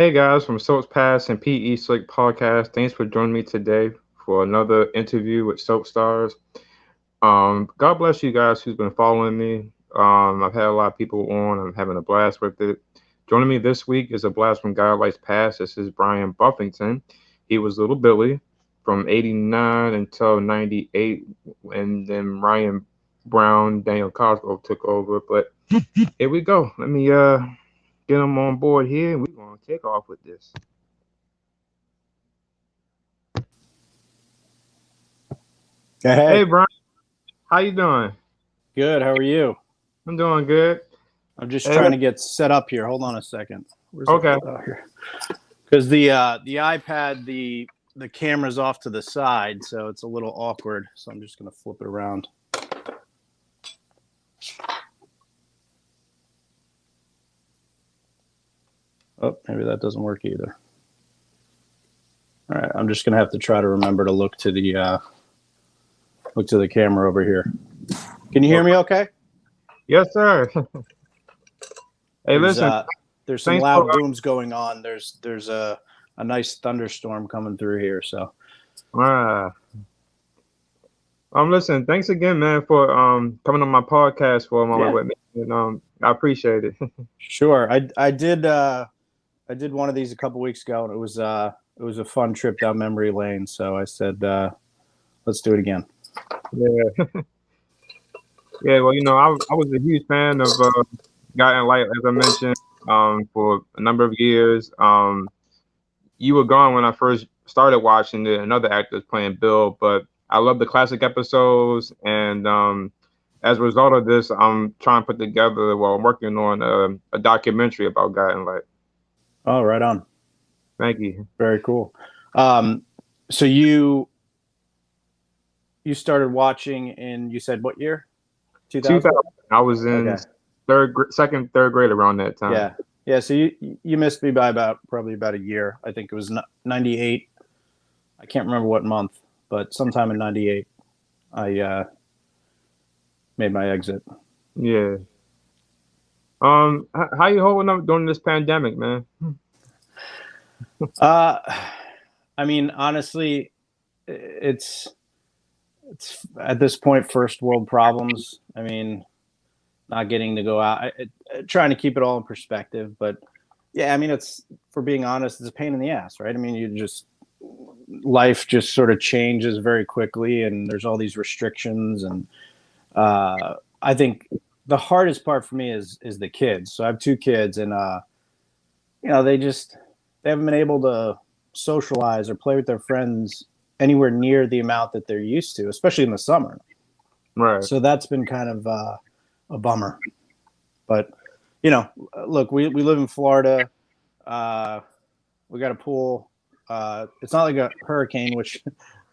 Hey guys from Soaps Pass and PE Slick Podcast. Thanks for joining me today for another interview with Soap Stars. God bless you guys who's been following me. I've had a lot of people on. I'm having a blast with it. Joining me this week is a blast from God Likes Past. This is Bryan Buffington. He was Little Billy from '89 until '98, and then Ryan Brown, Daniel Cosgrove took over. But here we go. Let me get him on board here, and we're gonna take off with this. Hey Hey, Brian, how you doing? good. How are you? I'm doing good. I'm just Hey, trying to get set up here. Hold on a second. Where's it? okay. Oh, here. Because the iPad, the camera's off to the side, so it's a little awkward. So I'm just gonna flip it around. Oh, maybe that doesn't work either. All right, I'm just gonna have to try to remember to look to the camera over here. Can you hear me? Okay. Yes, sir. Hey, There's listen. uh there's some Thanks for loud booms going on. There's a nice thunderstorm coming through here. So listen. Thanks again, man, for coming on my podcast for a moment yeah, with me, and I appreciate it. sure. I did one of these a couple weeks ago, and it was a fun trip down memory lane. So I said, let's do it again. Yeah, yeah. Well, I was a huge fan of Guiding Light, as I mentioned, for a number of years. You were gone when I first started watching it. Another actor was playing Bill, but I love the classic episodes, and as a result of this, I'm trying to put together. Well, I'm working on a documentary about Guiding Light. Oh, right on. Thank you. Very cool. Um, so you started watching in, you said what year? 2000. 2000. I was in Okay. second, third grade around that time. Yeah. Yeah. So you missed me by probably about a year. I think it was 98. I can't remember what month, but sometime in 98, I made my exit. Yeah. How you holding up during this pandemic, man? Uh, I mean, honestly, it's it's at this point first world problems. I mean, not getting to go out, trying to keep it all in perspective. But yeah, I mean, it's, for being honest, it's a pain in the ass, right? I mean, life just sort of changes very quickly, and there's all these restrictions, and I think the hardest part for me is the kids. So I have two kids, and they haven't been able to socialize or play with their friends anywhere near the amount that they're used to, especially in the summer. Right. So that's been kind of a bummer. But look, we live in Florida. We got a pool. It's not like a hurricane, which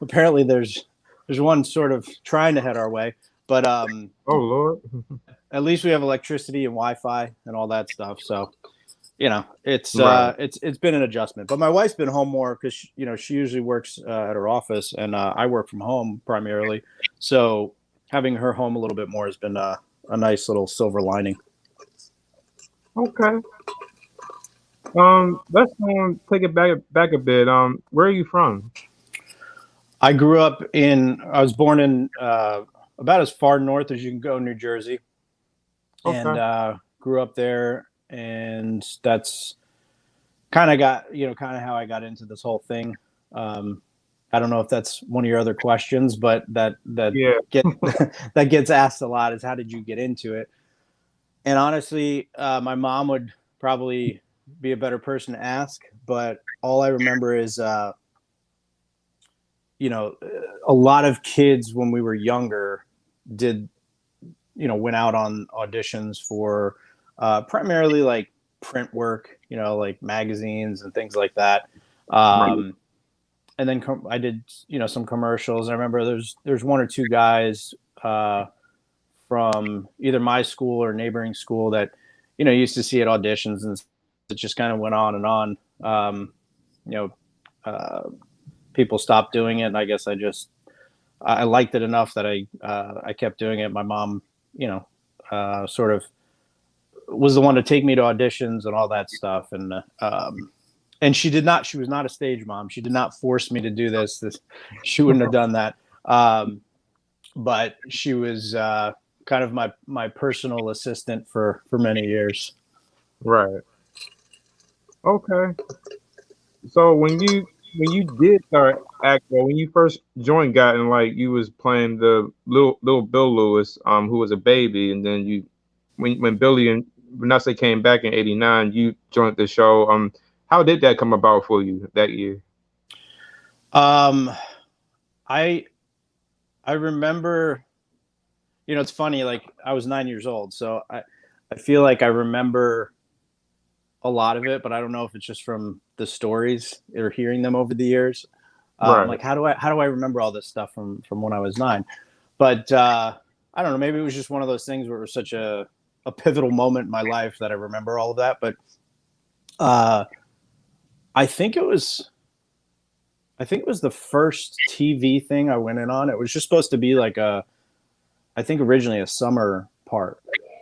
apparently there's one sort of trying to head our way. But Oh Lord. at least we have electricity and Wi-Fi and all that stuff. So Right. it's been an adjustment. But my wife's been home more because she usually works at her office, and I work from home primarily. So having her home a little bit more has been a nice little silver lining. Okay. Let's take it back a bit. Where are you from? I was born in about as far north as you can go, New Jersey, and Okay. grew up there, and that's kind of how I got into this whole thing. I don't know if that's one of your other questions, but that Yeah. get that gets asked a lot is, how did you get into it? And honestly, my mom would probably be a better person to ask, but all I remember is you know, a lot of kids when we were younger did, went out on auditions for primarily like print work, like magazines and things like that. Right. Um, and then I did, some commercials. I remember there's one or two guys from either my school or neighboring school that, used to see at auditions, and it just kind of went on and on. You know, uh, People stopped doing it, and I guess I liked it enough that I kept doing it. My mom, sort of was the one to take me to auditions and all that stuff, and and she did not. She was not a stage mom. She did not force me to do this. She wouldn't have done that. But she was kind of my personal assistant for many years. Right. Okay. So when you did start acting, when you first joined Gotten, like you was playing the little Bill Lewis, who was a baby, and then when Billy and Vanessa came back in '89, you joined the show. How did that come about for you that year? Um, I I remember, it's funny. Like I was 9 years old, so I feel like I remember a lot of it, but I don't know if it's just from the stories or hearing them over the years. Right. Like how do I remember all this stuff from when I was 9? But I don't know. Maybe it was just one of those things where it was such a pivotal moment in my life that I remember all of that. But uh, I think it was I think it was the first TV thing I went in on. It was just supposed to be like I think originally a summer part.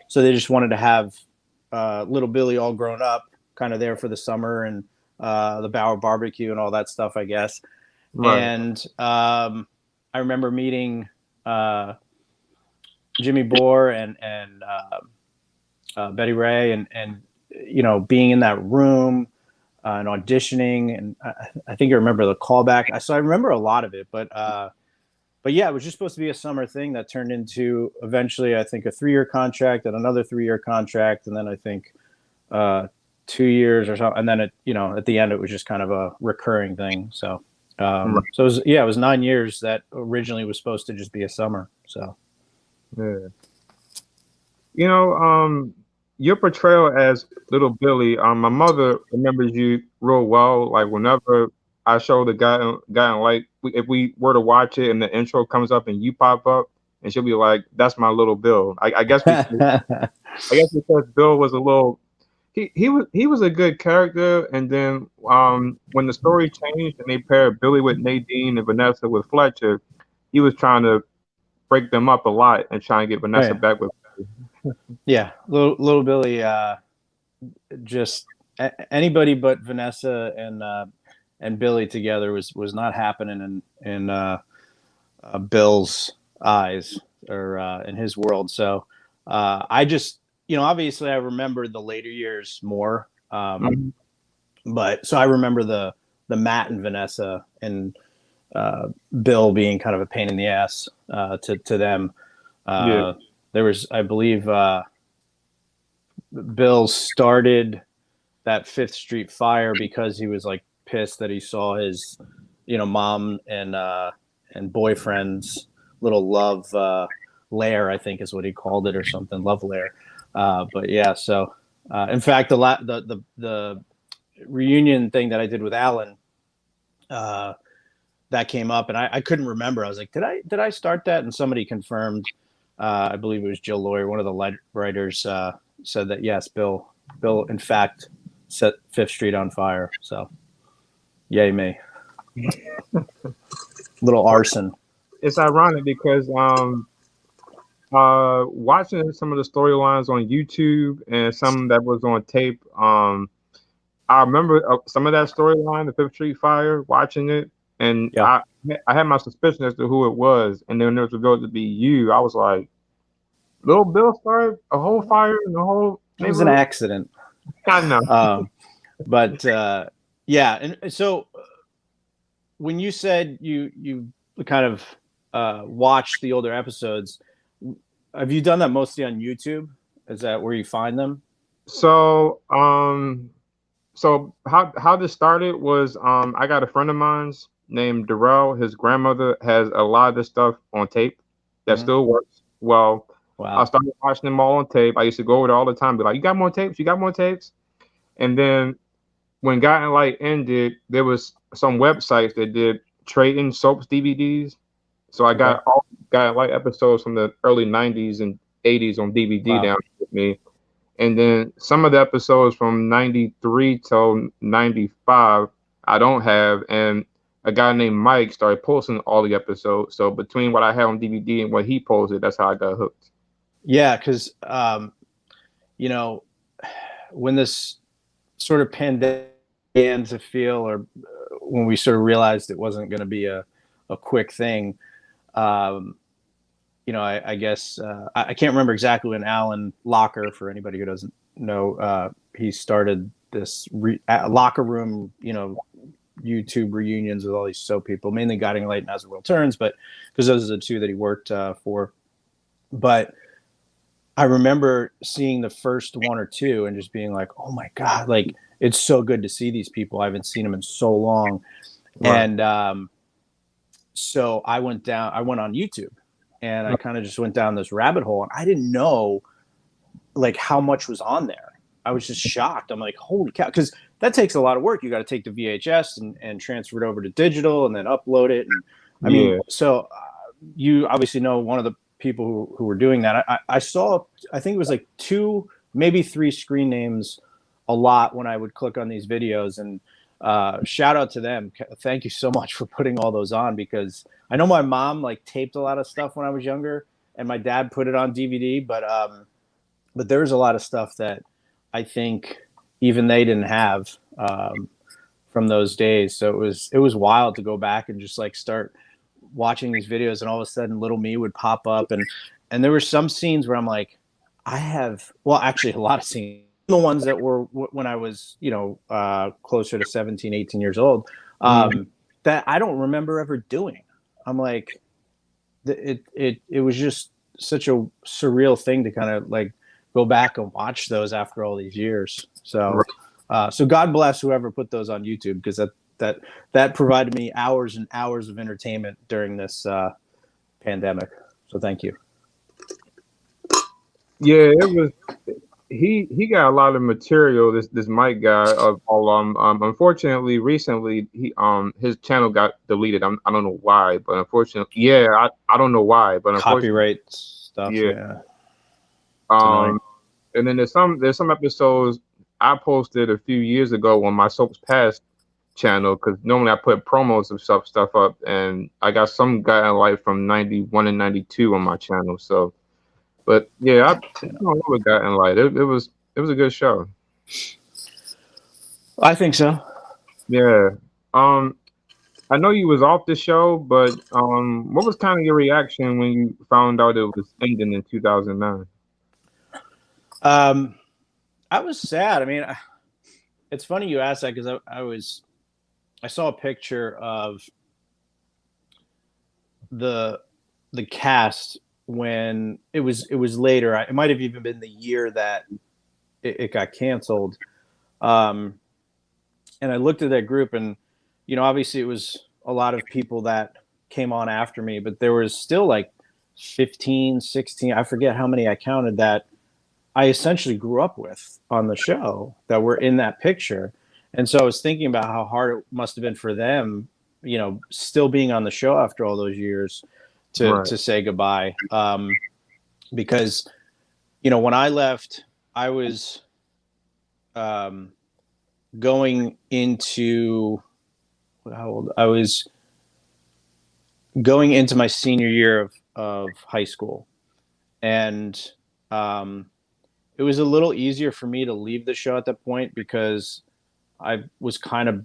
So they just wanted to have little Billy all grown up, kind of there for the summer and the Bauer barbecue and all that stuff, I guess. Right. And I remember meeting Jimmy Bohr and Betty Ray and being in that room and auditioning, and I think I remember the callback. So I remember a lot of it, but yeah, it was just supposed to be a summer thing that turned into eventually, I think, a 3-year contract and another 3-year contract, and then I think 2 years or something, and then at the end it was just kind of a recurring thing. So Right. it was 9 years that originally was supposed to just be a summer. So Yeah. You know, your portrayal as little Billy, my mother remembers you real well. Like whenever I show the guy in like if we were to watch it and the intro comes up and you pop up, and she'll be like, "That's my little Bill." I guess because Bill was a little he was a good character, and then when the story changed and they paired Billy with Nadine and Vanessa with Fletcher, he was trying to break them up a lot and try and get Vanessa right. back with. Yeah, little Billy, just anybody but Vanessa and Billy together was not happening in Bill's eyes or in his world. So I just, obviously I remember the later years more, Mhm. but so I remember the Matt and Vanessa and Bill being kind of a pain in the ass to them. Yeah. Uh, there was, I believe, Bill started that Fifth Street fire because he was like pissed that he saw his, mom and boyfriend's little love lair, I think is what he called it or something, love lair. But yeah, so in fact, the reunion thing that I did with Alan, uh, that came up, and I couldn't remember. I was like, did I start that? And somebody confirmed. I believe it was Jill Lawyer, one of the writers, said that yes, Bill, in fact, set Fifth Street on fire. So, yay me, little Well, arson. it's ironic because watching some of the storylines on YouTube and some that was on tape, I remember some of that storyline, the Fifth Street Fire, watching it, and Yeah, I had my suspicion as to who it was, and then when it was revealed to be you, I was like, Little Bill started a whole fire in the whole it was an neighborhood. accident. I know. But yeah, and so when you said you kind of watched the older episodes, have you done that mostly on YouTube? Is that where you find them? So, how this started was I got a friend of mine's named Darrell. His grandmother has a lot of this stuff on tape that Mm-hmm. still works well. I Wow. started watching them all on tape. I used to go over there all the time, be like, "You got more tapes? You got more tapes?" And then when Guiding Light ended, there was some websites that did trading soaps DVDs. So I Okay. got all Guiding Light episodes from the early '90s and '80s on DVD Wow. down with me. And then some of the episodes from '93 till '95 I don't have, and a guy named Mike started posting all the episodes. So between what I had on DVD and what he posted, that's how I got hooked. Yeah, because you know when this sort of pandemic began to feel, or when we sort of realized it wasn't going to be a quick thing. Um, I guess I can't remember exactly when Alan Locker, for anybody who doesn't know, he started this locker room, YouTube reunions with all these soap people, mainly Guiding Light and As the World Turns, but because those are the two that he worked for. But I remember seeing the first one or two and just being like, oh my God, like it's so good to see these people. I haven't seen them in so long. Right. And so I went on YouTube and I kind of just went down this rabbit hole, and I didn't know like how much was on there. I was just shocked. I'm like, holy cow. Cause that takes a lot of work. You got to take the VHS and transfer it over to digital and then upload it. And I mean, so you obviously know one of the people who were doing that. I saw, I think it was like 2, maybe 3 screen names a lot when I would click on these videos, and shout out to them. Thank you so much for putting all those on, because I know my mom like taped a lot of stuff when I was younger and my dad put it on DVD, but there's a lot of stuff that I think even they didn't have from those days. So it was wild to go back and just like start watching these videos, and all of a sudden little me would pop up, and there were some scenes where I'm like, actually a lot of scenes, the ones that were when I was, closer to 17, 18 years old, that I don't remember ever doing. I'm like, it was just such a surreal thing to kind of like go back and watch those after all these years. So, so God bless whoever put those on YouTube, because that provided me hours and hours of entertainment during this pandemic. So thank you. Yeah, it was. He got a lot of material. This Mike guy. Unfortunately, recently his channel got deleted. I don't know why, but unfortunately, yeah, I don't know why, but unfortunately, copyright stuff. Yeah. And then there's some episodes I posted a few years ago on my Soaps Past channel, because normally I put promos of stuff up, and I got some guy like from 91 and 92 on my channel. So, but yeah, I don't know what Guy in Light. It was a good show. I think so. Yeah. I know you was off the show, but what was kind of your reaction when you found out it was ending in 2009? I was sad. I mean, it's funny you asked that, because I saw a picture of the cast when it was later. It might have even been the year that it got canceled. And I looked at that group, and obviously it was a lot of people that came on after me, but there was still like 15, 16, I forget how many I counted, that I essentially grew up with on the show that were in that picture. And so I was thinking about how hard it must have been for them, still being on the show after all those years to say goodbye. Because, when I left, I was going into I was going into my senior year of high school, and it was a little easier for me to leave the show at that point, because I was kind of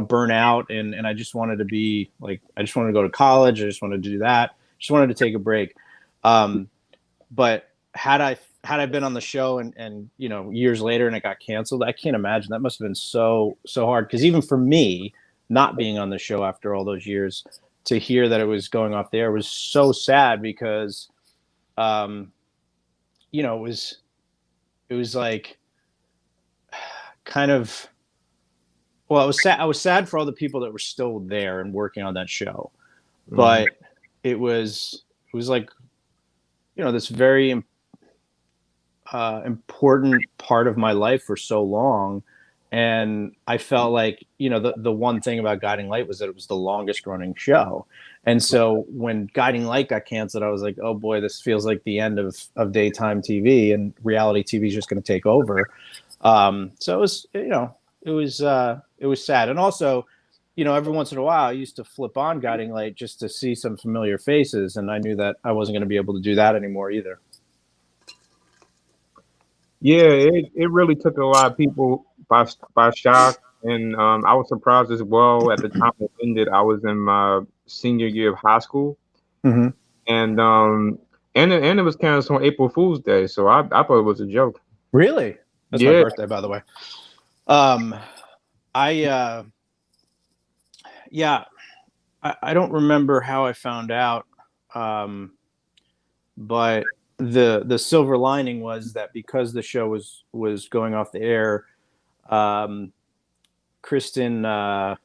burnt out, and I just wanted to be like, I just wanted to go to college, I just wanted to do that, just wanted to take a break. But had I been on the show and years later and it got canceled, I can't imagine. That must have been so hard, because even for me, not being on the show after all those years, to hear that it was going off the air was so sad, because it was like kind of, well, I was sad for all the people that were still there and working on that show, but it was like, this very important part of my life for so long. And I felt like, the one thing about Guiding Light was that it was the longest running show. And so when Guiding Light got canceled, I was like, oh boy, this feels like the end of daytime TV, and reality TV is just going to take over. So it was, it was sad. And also, every once in a while I used to flip on Guiding Light just to see some familiar faces. And I knew that I wasn't going to be able to do that anymore either. Yeah, it really took a lot of people by shock. and I was surprised as well. At the time it ended, I was in my senior year of high school, Hmm. and it was canceled on April Fool's Day, so I thought it was a joke. Really? That's my Yeah, birthday, by the way. Um, I yeah, I don't remember how I found out, um, but the silver lining was that because the show was going off the air, um, Kristen, I'm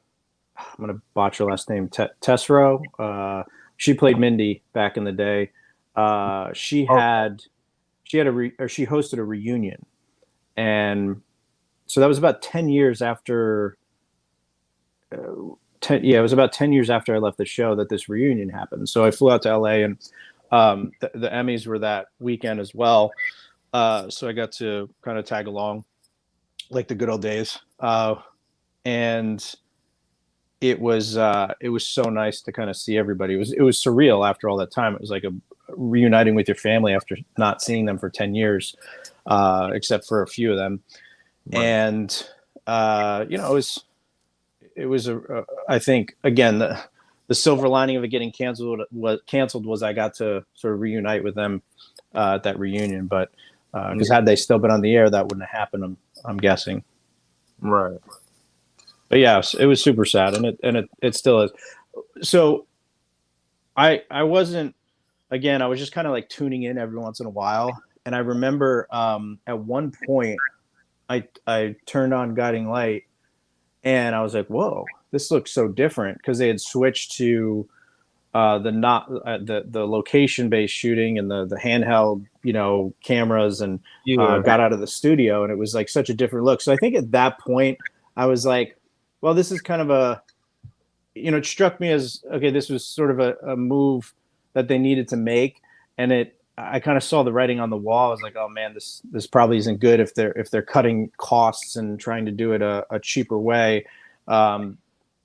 gonna botch her last name, Tessero. She played Mindy back in the day. She oh, had she hosted a reunion, and so that was about 10 years after. 10, it was about 10 years after I left the show that this reunion happened. So I flew out to LA, and the Emmys were that weekend as well. So I got to kind of tag along like the good old days. And it was so nice to kind of see everybody. It was surreal after all that time. It was like a reuniting with your family after not seeing them for 10 years, except for a few of them. right. And it was I think again the silver lining of it getting canceled was I got to sort of reunite with them at that reunion. But because Yeah, had they still been on the air, that wouldn't have happened. I'm guessing. right. But yeah, it was super sad, and it still is. So I wasn't, again, I was just kind of like tuning in every once in a while, and I remember at one point I turned on Guiding Light, and I was like, whoa, this looks so different, because they had switched to the location based shooting and the handheld cameras, and Yeah, got out of the studio, and it was like such a different look. So I think at that point I was like, well, this is kind of it struck me as, okay, this was sort of a move that they needed to make, and I kind of saw the writing on the wall. I was like, oh man, this probably isn't good if they're cutting costs and trying to do it a cheaper way. Um,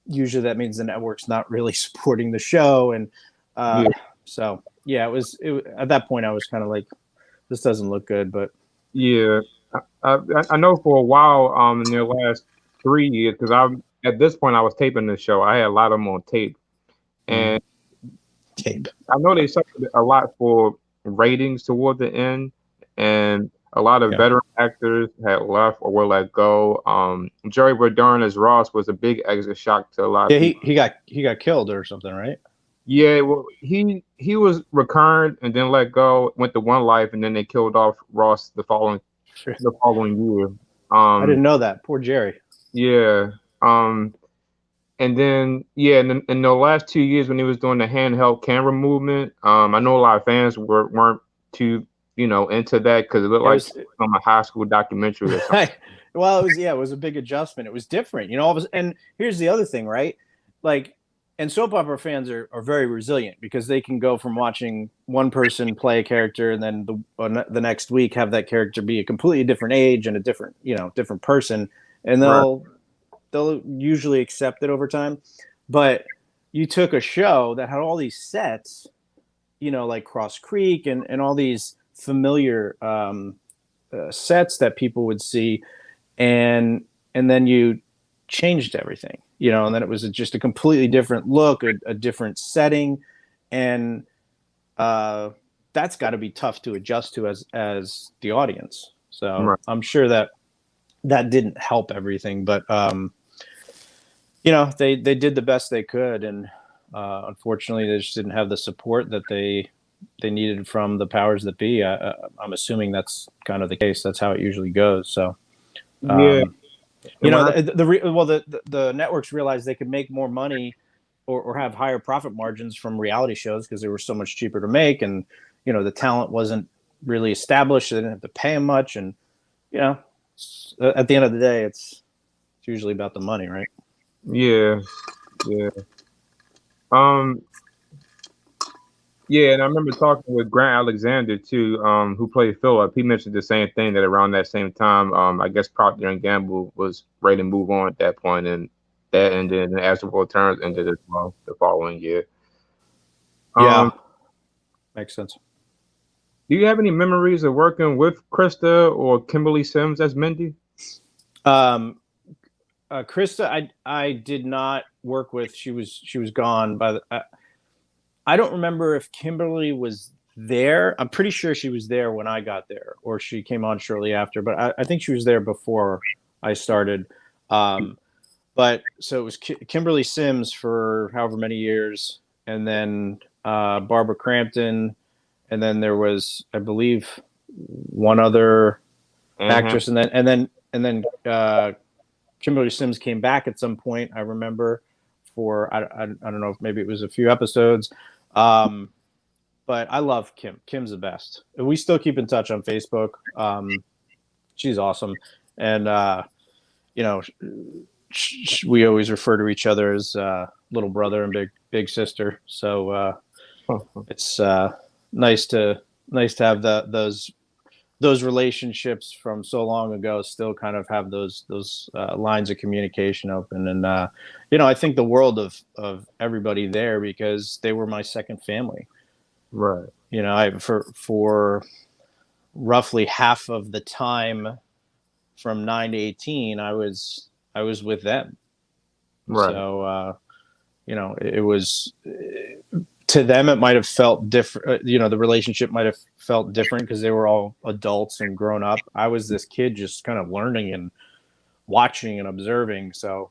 Usually that means the network's not really supporting the show, and yeah, so yeah, at that point I was kind of like, this doesn't look good. But yeah. I know for a while, in the last 3 years, because I'm at this point I was taping the show. I had a lot of them on tape, and tape. I know they suffered a lot for ratings toward the end, and a lot of Yeah, veteran actors had left or were let go. Jerry Verdern as Ross was a big exit shock to a lot of yeah, people. he got killed or something, right? Yeah, well, he was recurrent and then let go, went to One Life, and then they killed off Ross Sure. the following year. I Um, didn't know that. Poor Jerry. yeah. And then yeah, in the last 2 years when he was doing the handheld camera movement, I know a lot of fans weren't too into that because it looked Yeah, it like was. from a high school documentary or something. Right. Well, it was a big adjustment. It was different, and here's the other thing, right? Like, and soap opera fans are very resilient, because they can go from watching one person play a character, and then the next week have that character be a completely different age and a different person, and Right. they'll usually accept it over time. But you took a show that had all these sets, like Cross Creek, and all these familiar sets that people would see, and then you changed everything, and then it was just a completely different look, a different setting, and uh, that's got to be tough to adjust to as the audience. So Right. I'm sure that didn't help everything, but they did the best they could, and unfortunately they just didn't have the support that they needed from the powers that be. I'm assuming that's kind of the case. That's how it usually goes. So Yeah. um, And when I the networks realized they could make more money, or have higher profit margins from reality shows, because they were so much cheaper to make, and the talent wasn't really established. So they didn't have to pay them much, and you know, at the end of the day, it's usually about the money, right? yeah, yeah. Um yeah, and I remember talking with Grant Alexander too, who played Philip. He mentioned the same thing, that around that same time, I guess Procter and Gamble was ready to move on at that point, and that ended, and As the World Turns ended as well the following year. Um, Yeah, makes sense. do you have any memories of working with Krista or Kimberly Sims as Mindy? Um, Krista, I did not work with. She was gone by the. I don't remember if Kimberly was there. I'm pretty sure she was there when I got there, or she came on shortly after. But I think she was there before I started. Um, but so it was Kimberly Sims for however many years, and then Barbara Crampton, and then there was, I believe, one other Mm-hmm. actress, and then Kimberly Sims came back at some point. I remember for I don't know if maybe it was a few episodes. Um, but I love Kim. Kim's the best. We still keep in touch on Facebook. She's awesome, and you know, we always refer to each other as little brother and big sister. So it's nice to have those relationships from so long ago still kind of have those lines of communication open. And I think the world of everybody there, because they were my second family. Right. I for roughly half of the time from 9 to 18, I was with them. Right. So it was, to them it might have felt different. The relationship might have felt different because they were all adults and grown up. I was this kid just kind of learning and watching and observing. So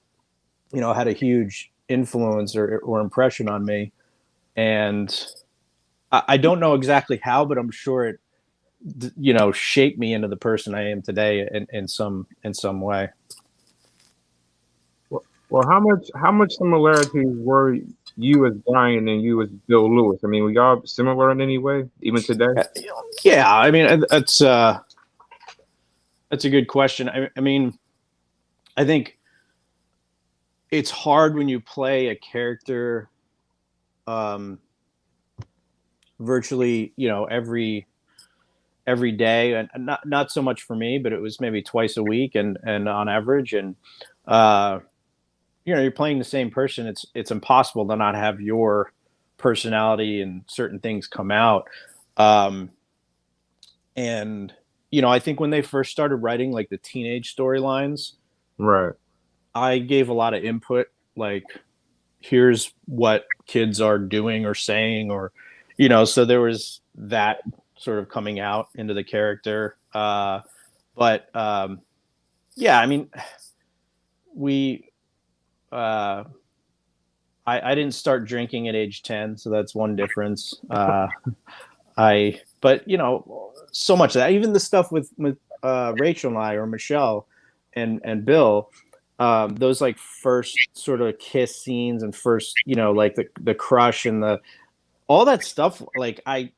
it had a huge influence or impression on me. And I don't know exactly how, but I'm sure it shaped me into the person I am today in some way. Well, how much similarities were you as Brian and you as Bill Lewis? I mean, were y'all similar in any way, even today? Yeah, I mean, that's a good question. I mean, I think it's hard when you play a character um, virtually, every day, and not so much for me, but it was maybe twice a week, and on average, and uh, you're playing the same person. It's impossible to not have your personality and certain things come out. Um, and I think when they first started writing like the teenage storylines, Right. I gave a lot of input, like, here's what kids are doing or saying, or so there was that sort of coming out into the character. But yeah, I mean, we uh, I didn't start drinking at age 10, so that's one difference. But so much of that, even the stuff with Rachel and I, or Michelle and Bill, those like first sort of kiss scenes, and first, like the crush and all that stuff. Like I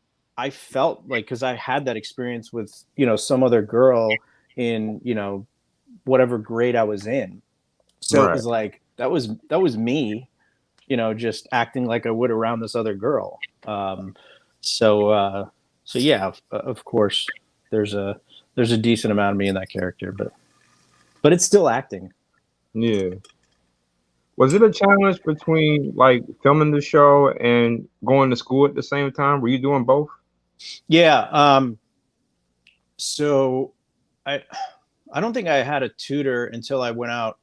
felt like, because I had that experience with some other girl in whatever grade I was in, so it Right. was like that was me, just acting like I would around this other girl. So so yeah, of course, there's a decent amount of me in that character, but it's still acting. Yeah. Was it a challenge between like filming the show and going to school at the same time? Were you doing both? Yeah. So I I don't think I had a tutor until I went out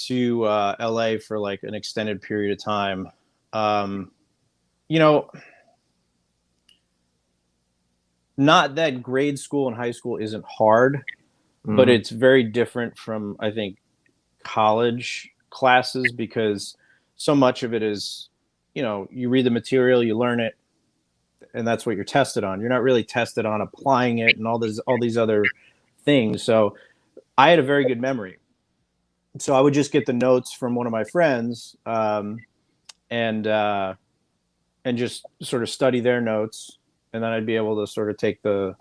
to LA for like an extended period of time. Um, you know, Not that grade school and high school isn't hard, but Hmm. it's very different from, I think, college classes, because so much of it is, you read the material, you learn it, and that's what you're tested on. You're not really tested on applying it and all these other things. So I had a very good memory. So I would just get the notes from one of my friends, and just sort of study their notes, and then I'd be able to sort of take the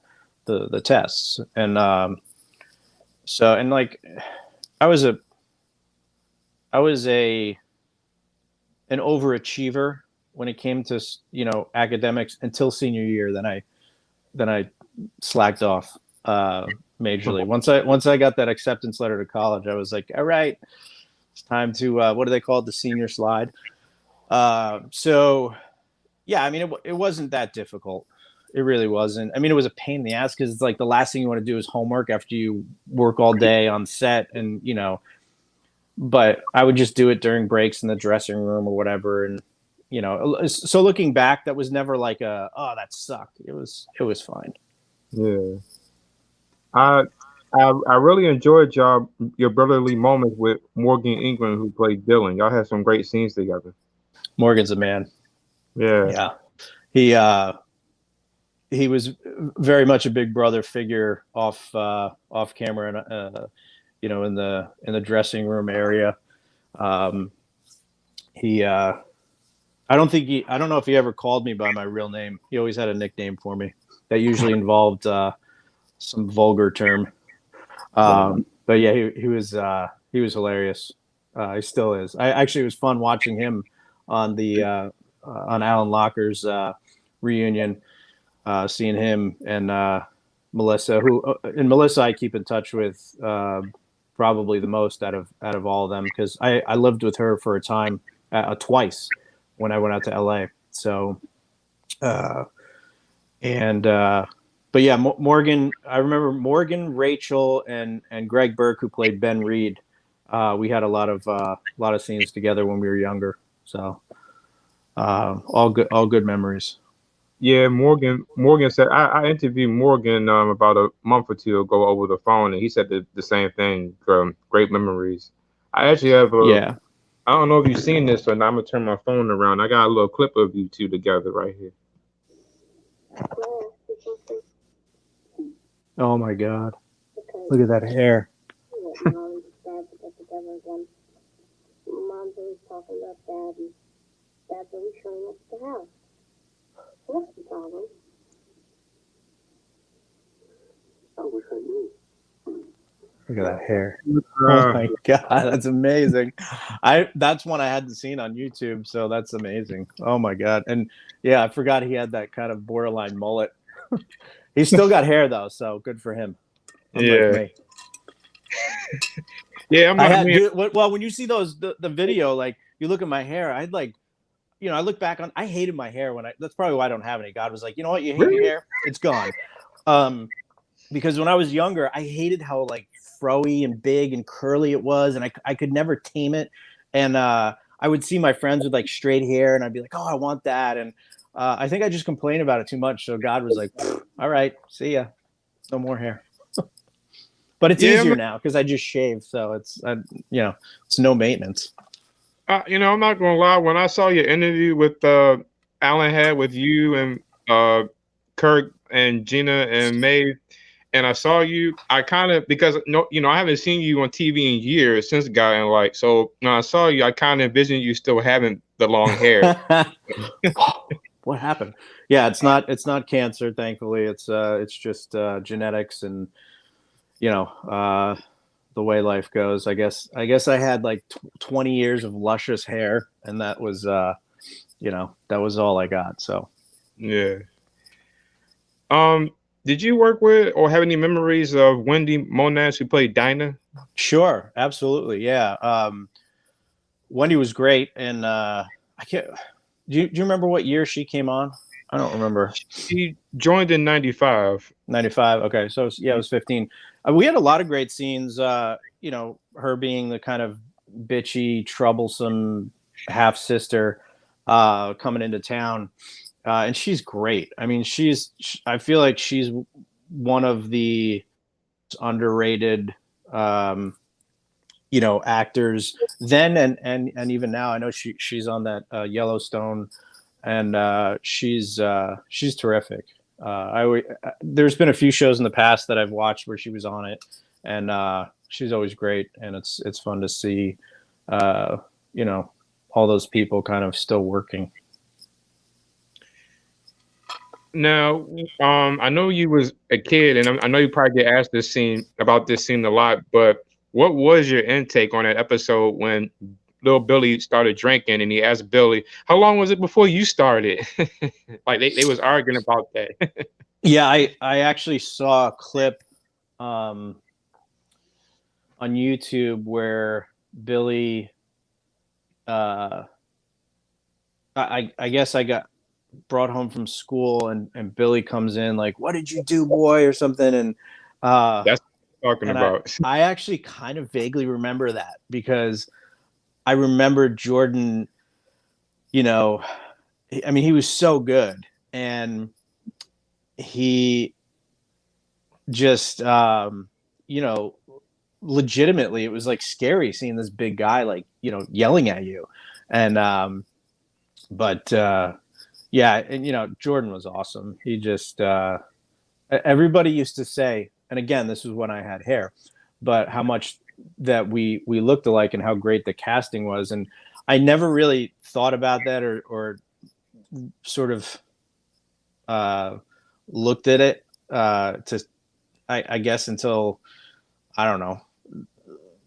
tests. And so, and like, I was a I was a an overachiever when it came to academics until senior year. Then I slacked off majorly. Once I got that acceptance letter to college, I was like, all right, it's time to what do they call it, the senior slide. So yeah, I mean, it wasn't that difficult. It really wasn't. I mean, it was a pain in the ass, because it's like the last thing you want to do is homework after you work all day on set, and but I would just do it during breaks in the dressing room or whatever. And, so looking back, that was never like oh, that sucked. It was fine. Yeah. I I really enjoyed your brotherly moments with Morgan England, who played Dylan. Y'all had some great scenes together. Morgan's a man. Yeah. Yeah. He was very much a big brother figure off camera and in the dressing room area. Um, he I don't know if he ever called me by my real name. He always had a nickname for me that usually involved some vulgar term. But yeah, he was hilarious. He still is. It was fun watching him on Alan Locker's reunion, seeing him and Melissa, and Melissa I keep in touch with probably the most out of all of them, because I lived with her for a time, twice, when I went out to LA. So uh, and but yeah, Morgan. I remember Morgan, Rachel, and Greg Burke, who played Ben Reed. We had a lot of scenes together when we were younger. So all good memories. Yeah, Morgan said I interviewed Morgan about a month or two ago over the phone, and he said the same thing. Great memories. I actually have a. Yeah. I don't know if you've seen this or not. I'm gonna turn my phone around. I got a little clip of you two together right here. Oh my God! Look at that hair. Look at that hair. Oh my God, that's amazing. That's one I hadn't seen on YouTube, so that's amazing. Oh my God. And yeah, I forgot he had that kind of borderline mullet. He's still got hair though, so good for him. Unlike Yeah, me. yeah. I I had mean, dude, well, when you see the video, like you look at my hair, I'd like, I look back on, I hated my hair that's probably why I don't have any. God was like, you know what, you hate your really? hair, it's gone. Um, because when I was younger, I hated how like froey and big and curly it was, and I could never tame it. And I would see my friends with like straight hair, and I'd be like, oh, I want that. And I think I just complained about it too much, so God was like, all right, see ya, no more hair. But it's Yeah, easier now because I just shave, so it's no maintenance. I'm not gonna lie. When I saw your interview with Alan had with you and uh, Kirk and Gina and May, and I saw you, I kind of because no, I haven't seen you on TV in years since Guy and Like. So when I saw you, I kind of envisioned you still having the long hair. What happened? Yeah, it's not cancer, thankfully. It's just genetics and you know the way life goes. I guess I had like 20 years of luscious hair, and that was all I got. So Yeah. Um, did you work with or have any memories of Wendy Monash who played Dinah? sure, absolutely, yeah. Wendy was great, and I can't. Do you remember what year she came on? I don't remember. She joined in '95. 95. Okay, so yeah, it was 15. We had a lot of great scenes. Her being the kind of bitchy, troublesome half sister coming into town, and she's great. I mean, I feel like she's one of the underrated, actors then and even now. I know she's on that Yellowstone, and she's terrific. There's been a few shows in the past that I've watched where she was on it, and she's always great, and it's fun to see, uh, you know, all those people kind of still working. Now, I know you was a kid, and I know you probably get asked this scene a lot. But what was your intake on that episode when little Billy started drinking, and he asked Billy, "How long was it before you started?" Like they was arguing about that. Yeah, I actually saw a clip um, on YouTube where Billy, uh, I guess I got brought home from school, and Billy comes in like, "What did you do, boy?" or something, and uh, That's talking And about. I actually kind of vaguely remember that because I remember Jordan, you know, I mean, he was so good, and he just, you know, legitimately, it was like scary seeing this big guy, like, you know, yelling at you. And, but, yeah, and, you know, Jordan was awesome. He just, everybody used to say, and again, this was when I had hair, but how much that we looked alike and how great the casting was. And I never really thought about that or sort of uh, looked at it to I guess until I don't know,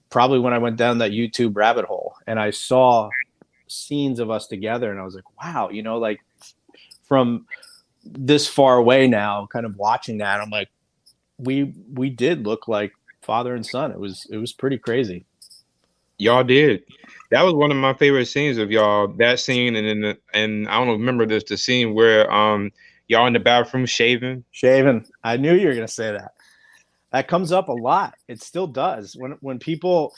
probably when I went down that YouTube rabbit hole and I saw scenes of us together, and I was like, wow, you know, like from this far away now, kind of watching that, I'm like, we did look like father and son. It was pretty crazy. Y'all did. That was one of my favorite scenes of y'all. That scene, and then and I don't remember this, the scene where y'all in the bathroom shaving. Shaven. I knew you were gonna say that. That comes up a lot. It still does when people,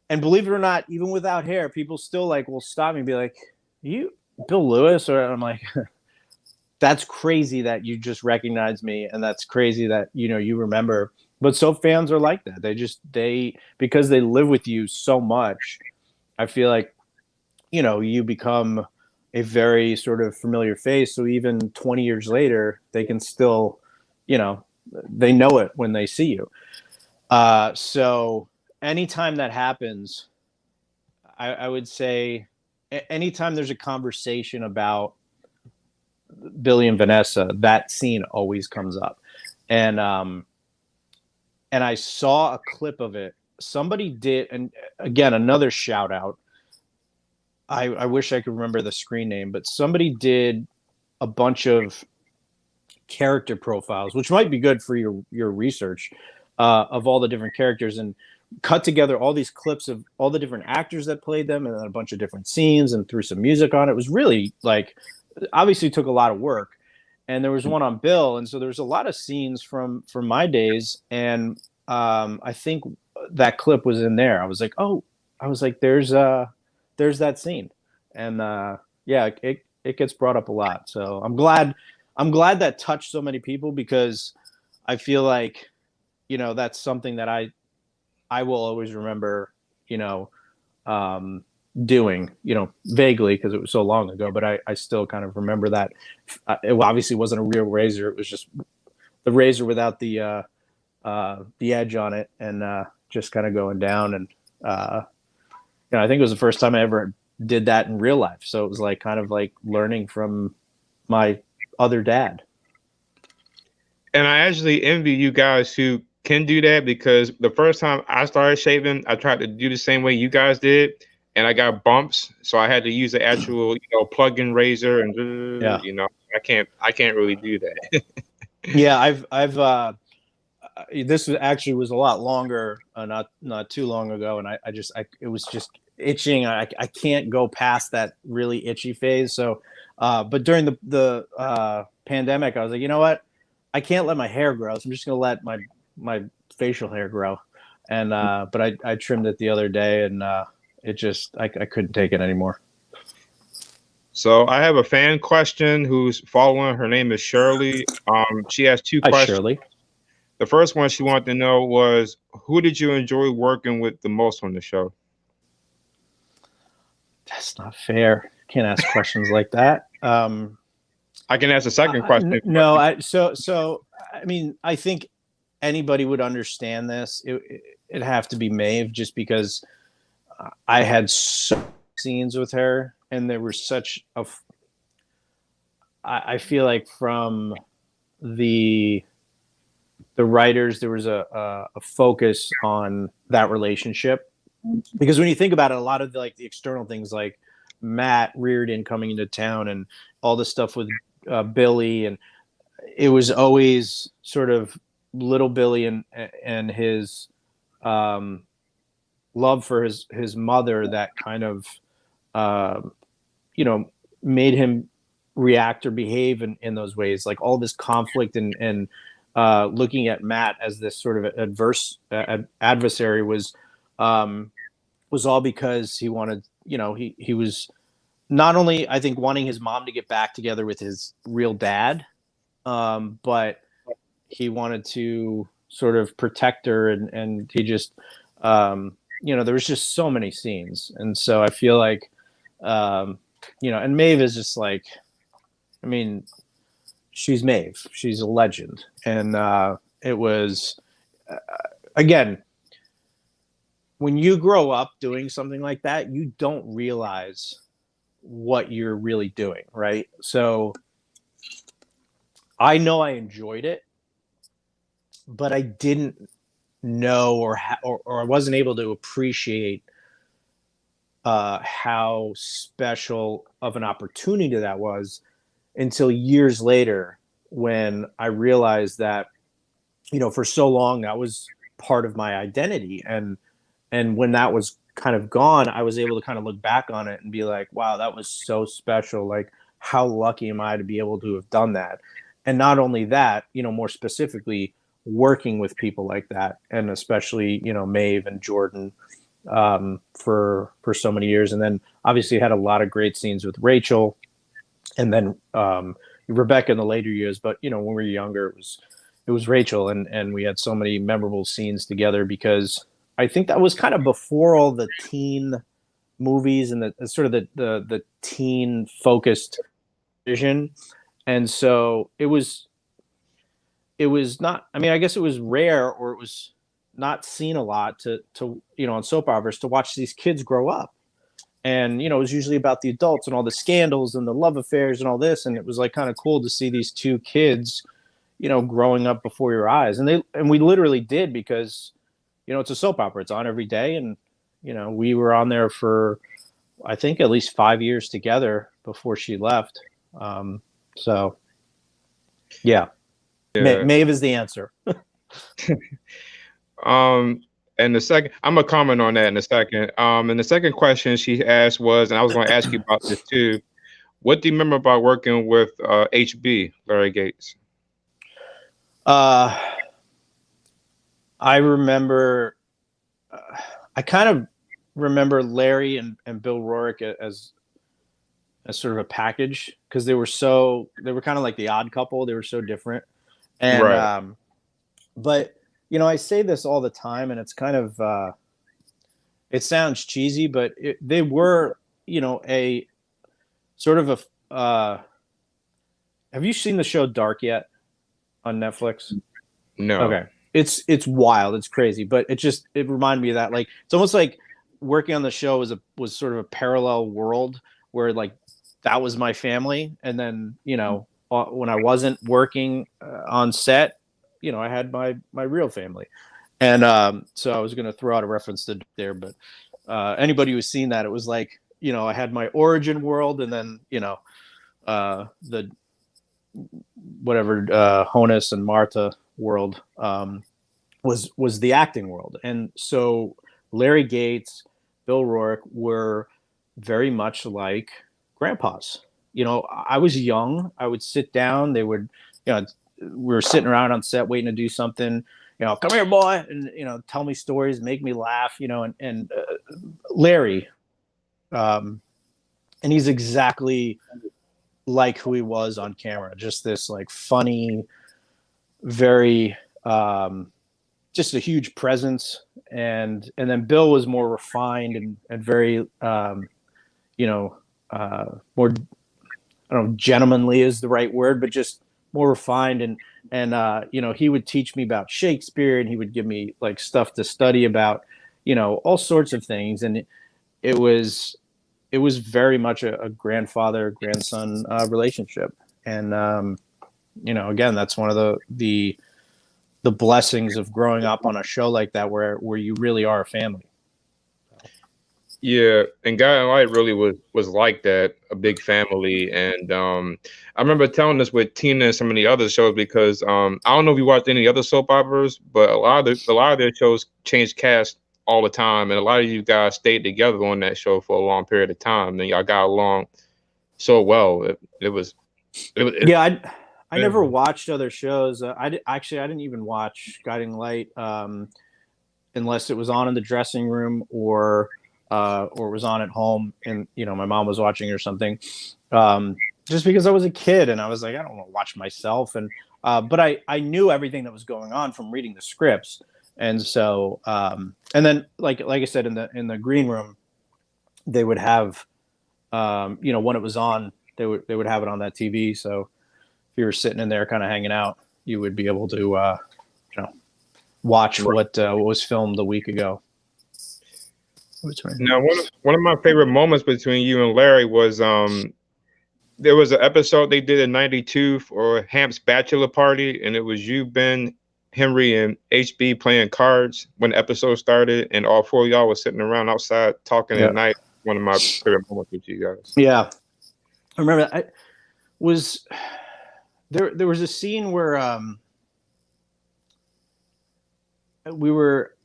and believe it or not, even without hair, people still like will stop me and be like, "You Bill Lewis?" Or I'm like, "That's crazy that you just recognize me, and that's crazy that you know you remember." But so fans are like that. They because they live with you so much. I feel like you know you become a very sort of familiar face. So even 20 years later, they can still, you know, they know it when they see you. So anytime that happens, I would say anytime there's a conversation about Billy and Vanessa, that scene always comes up. And and I saw a clip of it. Somebody did, and again, another shout out. I wish I could remember the screen name, but somebody did a bunch of character profiles, which might be good for your research of all the different characters, and cut together all these clips of all the different actors that played them, and then a bunch of different scenes, and threw some music on it. It was really like obviously took a lot of work, and there was one on Bill, and so there was a lot of scenes from my days, and I think that clip was in there. I was like, oh, I was like, there's that scene, and yeah, it gets brought up a lot. So I'm glad that touched so many people because I feel like you know that's something that I will always remember. You know, um, doing, you know, vaguely because it was so long ago, but I still kind of remember that. It obviously wasn't a real razor. It was just the razor without the edge on it and just kind of going down. And, you know, I think it was the first time I ever did that in real life. So it was like kind of like learning from my other dad. And I actually envy you guys who can do that because the first time I started shaving, I tried to do the same way you guys did, and I got bumps, so I had to use the actual, plug-in razor, and Yeah. I can't really do that. Yeah. This was actually was a lot longer, not too long ago, and it was just itching. I can't go past that really itchy phase. So, but during the pandemic, I was like, you know what, I can't let my hair grow, so I'm just gonna let my facial hair grow. And but I trimmed it the other day, and it just I couldn't take it anymore. So I have a fan question who's following. Her name is Shirley. She has two Hi, questions. Shirley. The first one she wanted to know was, who did you enjoy working with the most on the show? That's not fair. Can't ask questions like that. I can ask a second question. No, so I mean, I think anybody would understand this. It'd have to be Maeve, just because I had so scenes with her, and there was such a. I feel like from the the writers, there was a focus on that relationship, because when you think about it, a lot of the external things like Matt Reardon coming into town and all this stuff with Billy, and it was always sort of little Billy and his um, love for his mother that kind of uh, you know made him react or behave in those ways, like all this conflict and looking at Matt as this sort of adversary was all because he wanted, he was not only, I think, wanting his mom to get back together with his real dad, but he wanted to sort of protect her, and he just, there was just so many scenes, and so I feel like, and Maeve is just like, I mean, she's Maeve, she's a legend, and it was, again, when you grow up doing something like that, you don't realize what you're really doing, right? So I know I enjoyed it, but I didn't know or I wasn't able to appreciate how special of an opportunity that was until years later, when I realized that, for so long that was part of my identity, and when that was kind of gone, I was able to kind of look back on it and be like, wow, that was so special. Like, how lucky am I to be able to have done that? And not only that, more specifically, working with people like that, and especially, Maeve and Jordan, for so many years. And then obviously had a lot of great scenes with Rachel, and then Rebecca in the later years. But, when we were younger, it was Rachel, and we had so many memorable scenes together, because I think that was kind of before all the teen movies and the sort of the teen focused vision. And so it was not, I mean, I guess it was rare, or it was not seen a lot to on soap operas, to watch these kids grow up. And, it was usually about the adults and all the scandals and the love affairs and all this. And it was like kind of cool to see these two kids, growing up before your eyes. And we literally did, because, it's a soap opera. It's on every day. And, we were on there for, I think, at least 5 years together before she left. So, yeah. Maeve is the answer. And the second, I'm gonna comment on that in a second. And the second question she asked was, and I was going to ask you about this too. What do you remember about working with HB, Larry Gates? I remember, I kind of remember Larry and Bill Rorick as sort of a package, because they were kind of like the odd couple. They were so different. And, right. But, I say this all the time, and it's kind of, it sounds cheesy, but they were, a sort of have you seen the show Dark yet on Netflix? No. Okay. It's wild. It's crazy, but it reminded me of that. Like, it's almost like working on the show was sort of a parallel world, where like that was my family. And then, when I wasn't working on set, I had my real family. And so I was going to throw out a reference to there, but anybody who's seen that, it was like, I had my origin world, and then, the whatever Honus and Marta world was the acting world. And so Larry Gates, Bill Rorick were very much like grandpas. I was young. I would sit down. They would, we were sitting around on set waiting to do something. Come here, boy, and tell me stories, make me laugh. And Larry, and he's exactly like who he was on camera. Just this like funny, very just a huge presence. And then Bill was more refined and very more, I don't know, gentlemanly is the right word, but just more refined. And he would teach me about Shakespeare, and he would give me like stuff to study about, all sorts of things. And it was very much a grandfather grandson relationship. And again, that's one of the blessings of growing up on a show like that, where you really are a family. Yeah, and Guy and Light really was like that, a big family. And I remember telling this with Tina and some of the other shows, because I don't know if you watched any other soap operas, but a lot of their shows changed cast all the time, and a lot of you guys stayed together on that show for a long period of time, and y'all got along so well. Yeah, I never watched other shows. Actually, I didn't even watch Guiding Light unless it was on in the dressing room or was on at home, and my mom was watching or something. Just because I was a kid and I was like, I don't want to watch myself, and but I knew everything that was going on from reading the scripts, and so and then like I said, in the green room, they would have when it was on, they would have it on that TV. So if you were sitting in there kind of hanging out, you would be able to watch what was filmed a week ago. Now, one of my favorite moments between you and Larry was there was an episode they did in '92 for Hamp's bachelor party, and it was you, Ben, Henry, and HB playing cards when the episode started, and all four of y'all was sitting around outside talking at night. One of my favorite moments with you guys. Yeah, I remember that. There was a scene where we were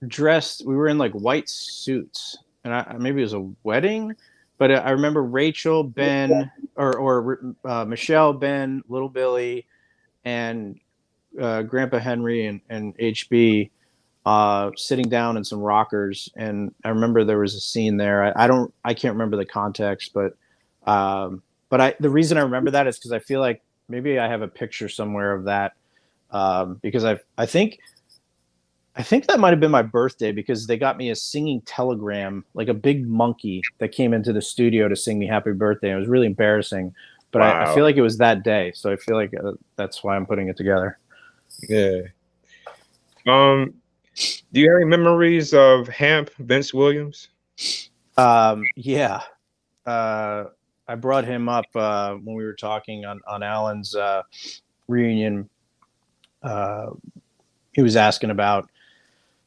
dressed. We were in like white suits, and maybe it was a wedding, but I remember Rachel, Ben, or Michelle, Ben, Little Billy, and Grandpa Henry and HB sitting down in some rockers. And I remember there was a scene there. I can't remember the context, but the reason I remember that is because I feel like maybe I have a picture somewhere of that, because I think that might have been my birthday, because they got me a singing telegram, like a big monkey that came into the studio to sing me happy birthday. It was really embarrassing, but wow. I feel like it was that day. So I feel like that's why I'm putting it together. Yeah. Do you have any memories of Hamp, Vince Williams? Yeah. I brought him up when we were talking on Alan's reunion. He was asking about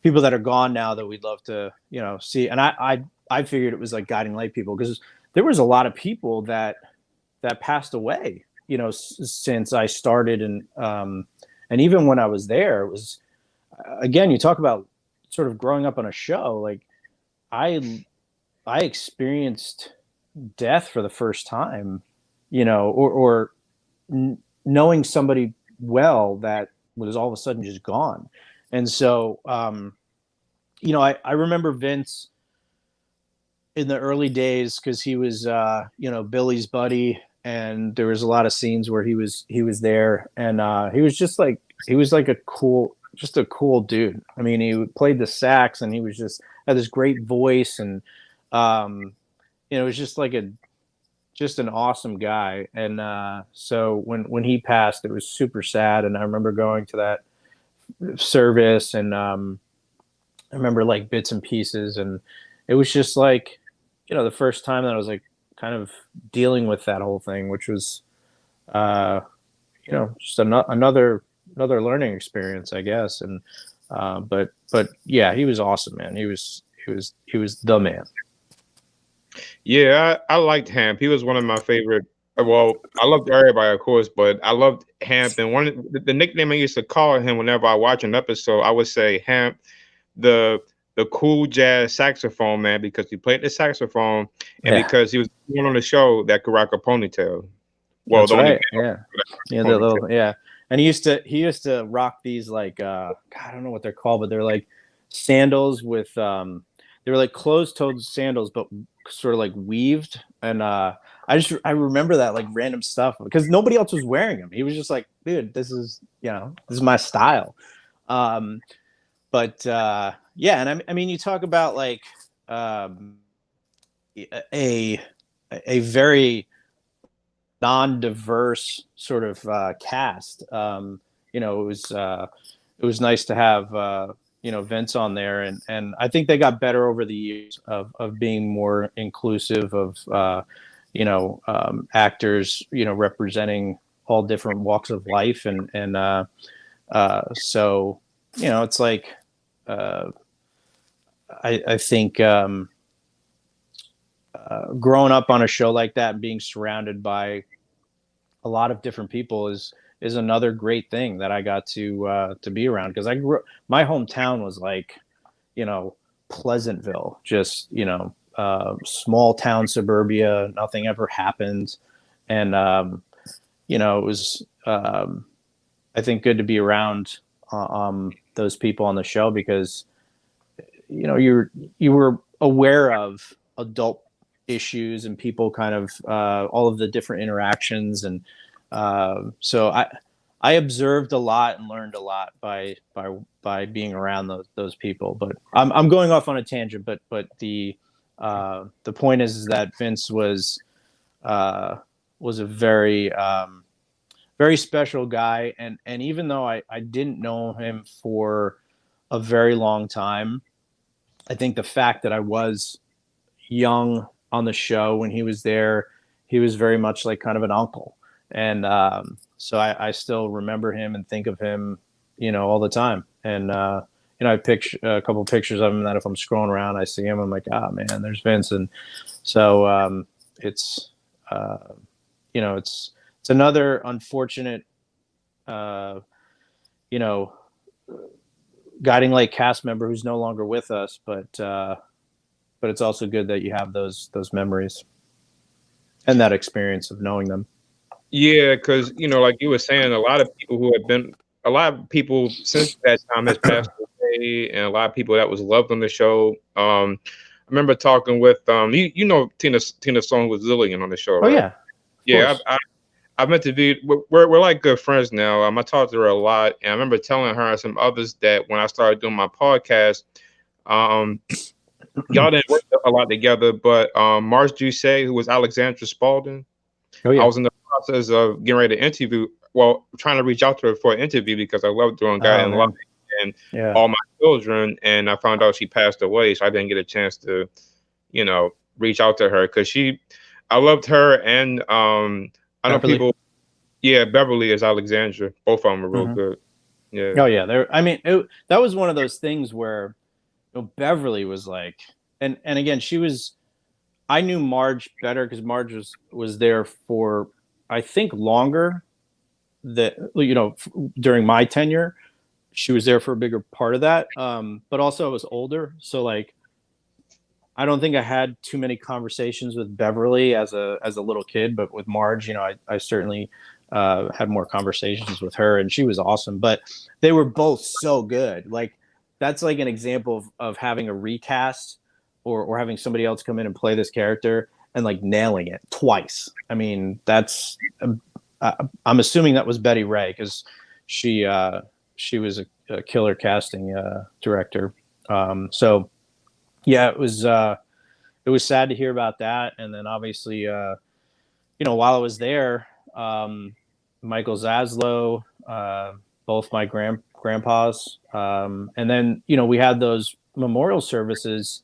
people that are gone now that we'd love to, see. And I figured it was like Guiding Light people, because there was a lot of people that passed away, since I started. And even when I was there, it was, again, you talk about sort of growing up on a show. Like I experienced death for the first time, or knowing somebody well that was all of a sudden just gone. And so, I remember Vince in the early days, because he was, Billy's buddy, and there was a lot of scenes where he was there, and he was like a cool dude. I mean, he played the sax, and he was just had this great voice, and it was just like an awesome guy. And so when he passed, it was super sad. And I remember going to that service, and I remember like bits and pieces, and it was just like, the first time that I was like kind of dealing with that whole thing, which was just another learning experience, I guess. And but yeah, he was awesome, man. He was the man. Yeah, I liked Hamp. He was one of my favorite. Well, I loved everybody, of course, but I loved Hamp. And the nickname I used to call him whenever I watch an episode, I would say Hamp, the cool jazz saxophone man, because he played the saxophone, and because he was one on the show that could rock a ponytail. Well, that's right. Yeah, the little, yeah. And he used to rock these like God, I don't know what they're called, but they're like sandals with they were like closed-toed sandals, but sort of like weaved. And I remember that, like, random stuff, because nobody else was wearing them. He was just like, dude, this is my style. But yeah, and I mean, you talk about like a very non-diverse sort of cast. It was nice to have Vince on there, and I think they got better over the years of being more inclusive of actors representing all different walks of life, and so it's like I think growing up on a show like that and being surrounded by a lot of different people is another great thing that I got to be around, because my hometown was like, Pleasantville, just, small town suburbia, nothing ever happened. And it was, I think, good to be around those people on the show because, you were aware of adult issues and people kind of all of the different interactions. And so I observed a lot and learned a lot by being around those people. But I'm going off on a tangent. But the point is that Vince was a very very special guy, and even though I didn't know him for a very long time, I think the fact that I was young on the show when he was there, he was very much like kind of an uncle. And so I still remember him and think of him, all the time. And, I picture a couple of pictures of him that if I'm scrolling around, I see him, I'm like, oh man, there's Vince. And so it's, it's another unfortunate, you know, Guiding Light cast member who's no longer with us, but it's also good that you have those memories and that experience of knowing them. Yeah, because like you were saying, a lot of people since that time has passed away, and a lot of people that was loved on the show. I remember talking with Tina Song was Lillian on the show, Oh right? yeah, of Yeah, course. I've interviewed. We're like good friends now. I talk to her a lot, and I remember telling her and some others that when I started doing my podcast, um, y'all didn't work a lot together, but Marge Ducey, who was Alexandra Spalding, Oh I yeah. was in the process of getting ready to interview. Well, trying to reach out to her for an interview because I love doing Guy Oh in Life man. and Yeah. all my children. And I found out she passed away, so I didn't get a chance to, reach out to her because I loved her and I know Beverly. people. Yeah, Beverly is Alexandra. Both of them are real Mm-hmm. good. Yeah. Oh yeah. That was one of those things where Beverly was like, and again, she was. I knew Marge better because Marge was there for, I think, longer. That during my tenure, she was there for a bigger part of that. But also, I was older, so like, I don't think I had too many conversations with Beverly as a little kid, but with Marge, I certainly had more conversations with her, and she was awesome. But they were both so good. Like that's like an example of having a recast or having somebody else come in and play this character and like nailing it twice. I mean, I'm assuming that was Betty Ray because she was a killer casting director. So yeah, it was sad to hear about that. And then obviously, while I was there, Michael Zaslow, both my grandpas, and then we had those memorial services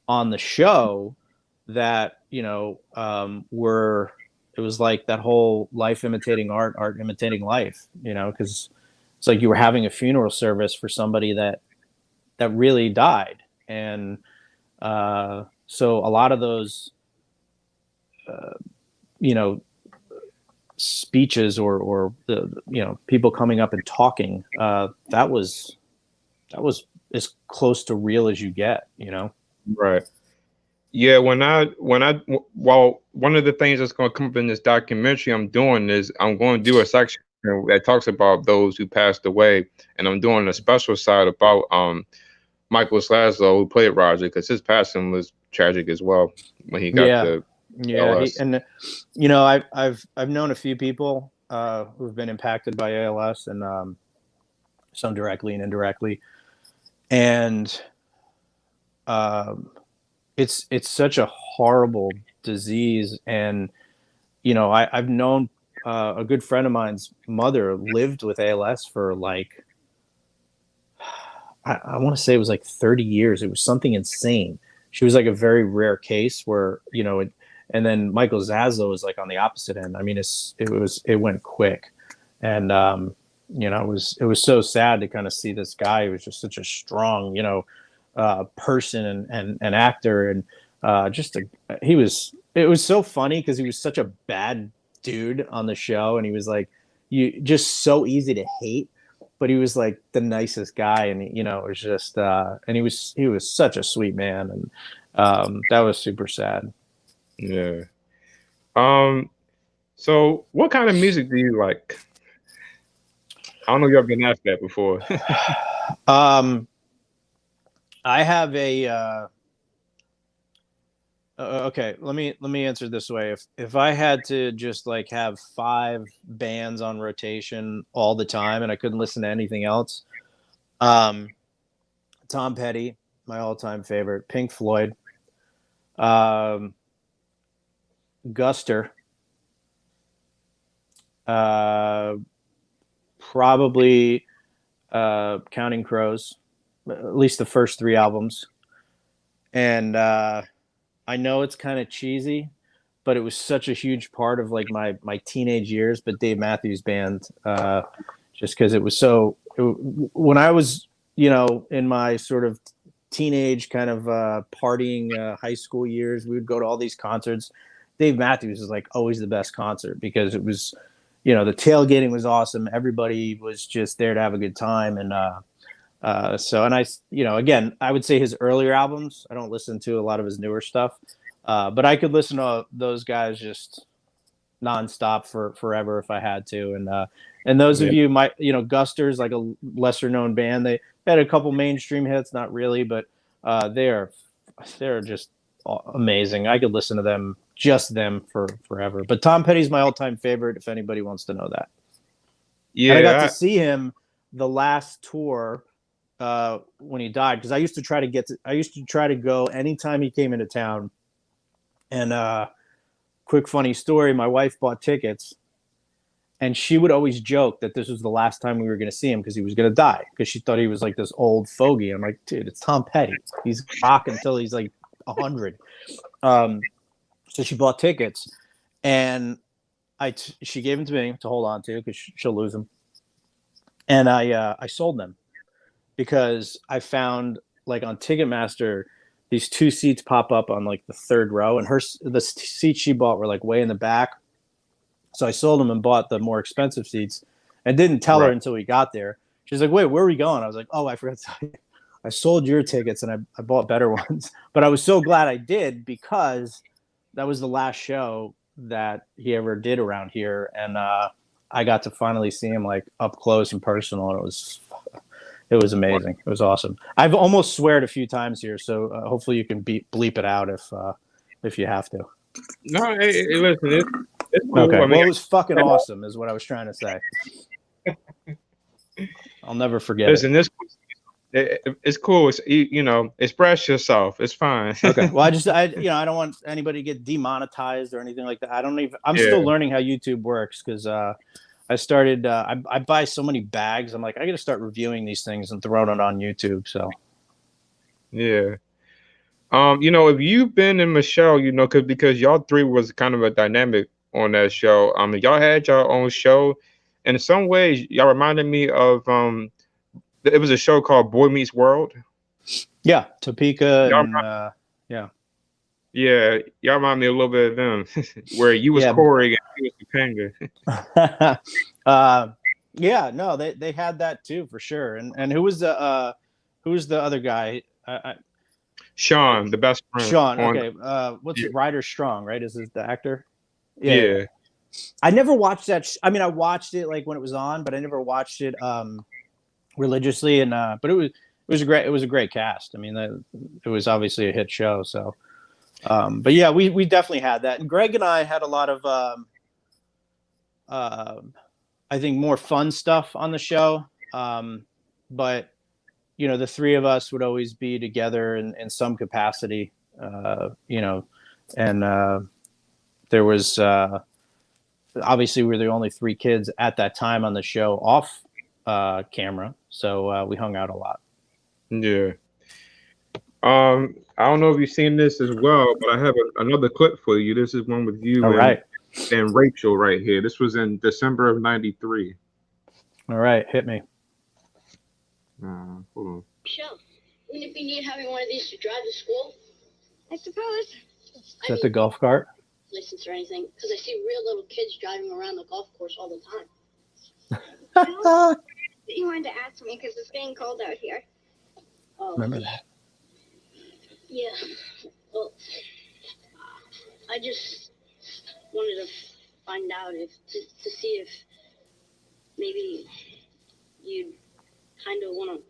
on the show that were, it was like that whole life imitating art, art imitating life, because it's like you were having a funeral service for somebody that really died. And so a lot of those, uh, you know, speeches or the people coming up and talking, that was as close to real as you get. Right. Yeah, well, one of the things that's going to come up in this documentary I'm doing is I'm going to do a section that talks about those who passed away, and I'm doing a special side about Michael Slaslow, who played Roger, because his passing was tragic as well when he got Yeah, the yeah. He LS. and I've known a few people who've been impacted by ALS, and some directly and indirectly, and um, it's such a horrible disease. And I've known a good friend of mine's mother lived with ALS for like, I want to say it was like 30 years. It was something insane. She was like a very rare case where and then Michael Zaslow was like on the opposite end. I mean, it went quick. And it was so sad to kind of see this guy who was just such a strong person and actor. And it was so funny because he was such a bad dude on the show, and he was like, you just so easy to hate, but he was like the nicest guy. And it was just and he was such a sweet man. And that was super sad. Yeah. Um. So, what kind of music do you like? I don't know if you've ever been asked that before. Um, I have a okay. Let me answer this way. If I had to just like have 5 bands on rotation all the time and I couldn't listen to anything else, um, Tom Petty, my all-time favorite. Pink Floyd, um, Guster, uh, probably Counting Crows, at least the first 3 albums. And I know it's kind of cheesy, but it was such a huge part of like my teenage years. But Dave Matthews Band, just because it was when I was in my sort of teenage kind of partying high school years, we would go to all these concerts. Dave Matthews is like always the best concert because it was, the tailgating was awesome. Everybody was just there to have a good time, and and I, again, I would say his earlier albums. I don't listen to a lot of his newer stuff, but I could listen to those guys just nonstop for forever if I had to. And those Yeah. of you might, Guster's like a lesser known band. They had a couple mainstream hits, not really, but they're just amazing. I could listen to them, just them, for forever. But Tom Petty's my all time favorite. If anybody wants to know that, and I got to Yeah. see him the last tour when he died, because I used to try to go anytime he came into town. And quick funny story, my wife bought tickets, and she would always joke that this was the last time we were going to see him because he was going to die, because she thought he was like this old fogey. I'm like, dude, it's Tom Petty. He's rock until he's like 100. So she bought tickets, and she gave them to me to hold on to because she'll lose them. And I sold them because I found, like, on Ticketmaster, these 2 seats pop up on like the third row, and the seats she bought were like way in the back. So I sold them and bought the more expensive seats, and didn't tell her Right. until we got there. She's like, "Wait, where are we going?" I was like, "Oh, I forgot to tell you. I sold your tickets and I bought better ones." But I was so glad I did, because that was the last show that he ever did around here, and I got to finally see him like up close and personal, and it was amazing. It was awesome. I've almost sweared a few times here, so hopefully you can bleep it out if you have to. No, hey, listen, it's cool. Okay. I mean, Well, it was fucking awesome, is what I was trying to say. I'll never forget it. listen, it's cool. Express yourself. It's fine. Okay. Well, I don't want anybody to get demonetized or anything like that. I don't even. I'm still Yeah. learning how YouTube works, because I started. I buy so many bags. I'm like, I got to start reviewing these things and throwing it on YouTube. So Yeah. If you've been in Michelle, because y'all three was kind of a dynamic on that show. Y'all had your own show. And in some ways, y'all reminded me of it was a show called Boy Meets World. yeah, Topeka Y'all, and yeah, yeah, y'all remind me a little bit of them, where you was yeah, Corey and he was Topanga. yeah. No, they had that too for sure. And who was the other guy? Sean, the best friend Sean. on. Okay. What's Yeah, it? Ryder Strong, right? Is this the actor? Yeah, yeah. yeah, I never watched that. I mean, I watched it like when it was on, but I never watched it religiously. And but it was a great cast. I mean, it was obviously a hit show. So, but yeah, we definitely had that. And Greg and I had a lot of uh, I think more fun stuff on the show. But the three of us would always be together in some capacity. And there was obviously we were the only 3 kids at that time on the show off camera, so we hung out a lot. yeah. I don't know if you've seen this as well, but I have another clip for you. This is one with All you right, and Rachel right here. This was in December of '93. all right, hit me. Hold on. Michelle, wouldn't it be neat having one of these to drive to school? I suppose. Is that the golf cart? License or anything, because I see real little kids driving around the golf course all the time. Ah, You wanted to ask me because it's getting cold out here. Oh, remember that? yeah. Well, I just wanted to find out to see if maybe you'd kind of want to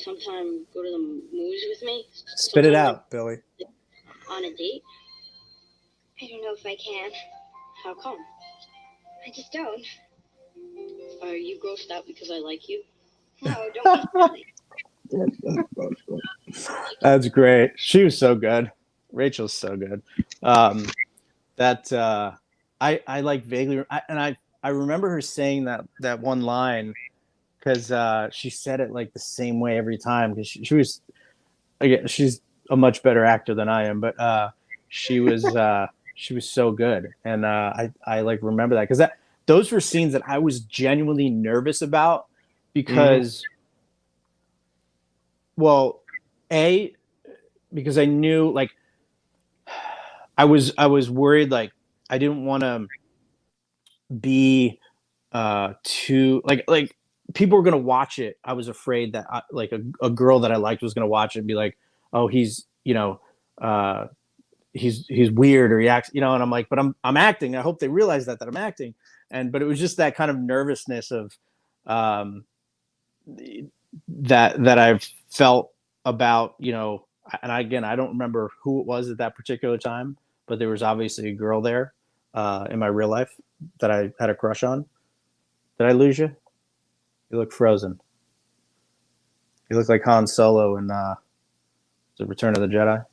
sometime go to the movies with me. Spit it out, Billy. On a date? I don't know if I can. How come? I just don't. Are you grossed out because I like you? No, don't be silly. That's great. She was so good. Rachel's so good. I like vaguely, I remember her saying that one line because she said it like the same way every time because she was, again, she's a much better actor than I am, but she was so good, and I like remember that because those were scenes that I was genuinely nervous about because, well, because I knew like I was worried like I didn't want to be too like people were gonna watch it. I was afraid that like a girl that I liked was gonna watch it and be like, oh, he's uh he's weird or he acts, and I'm like, but I'm acting. I hope they realize that I'm acting. But it was just that kind of nervousness of um that I've felt about, and again, I don't remember who it was at that particular time, but there was obviously a girl there in my real life that I had a crush on. Did I lose you? You look frozen. You look like Han Solo in The Return of the Jedi.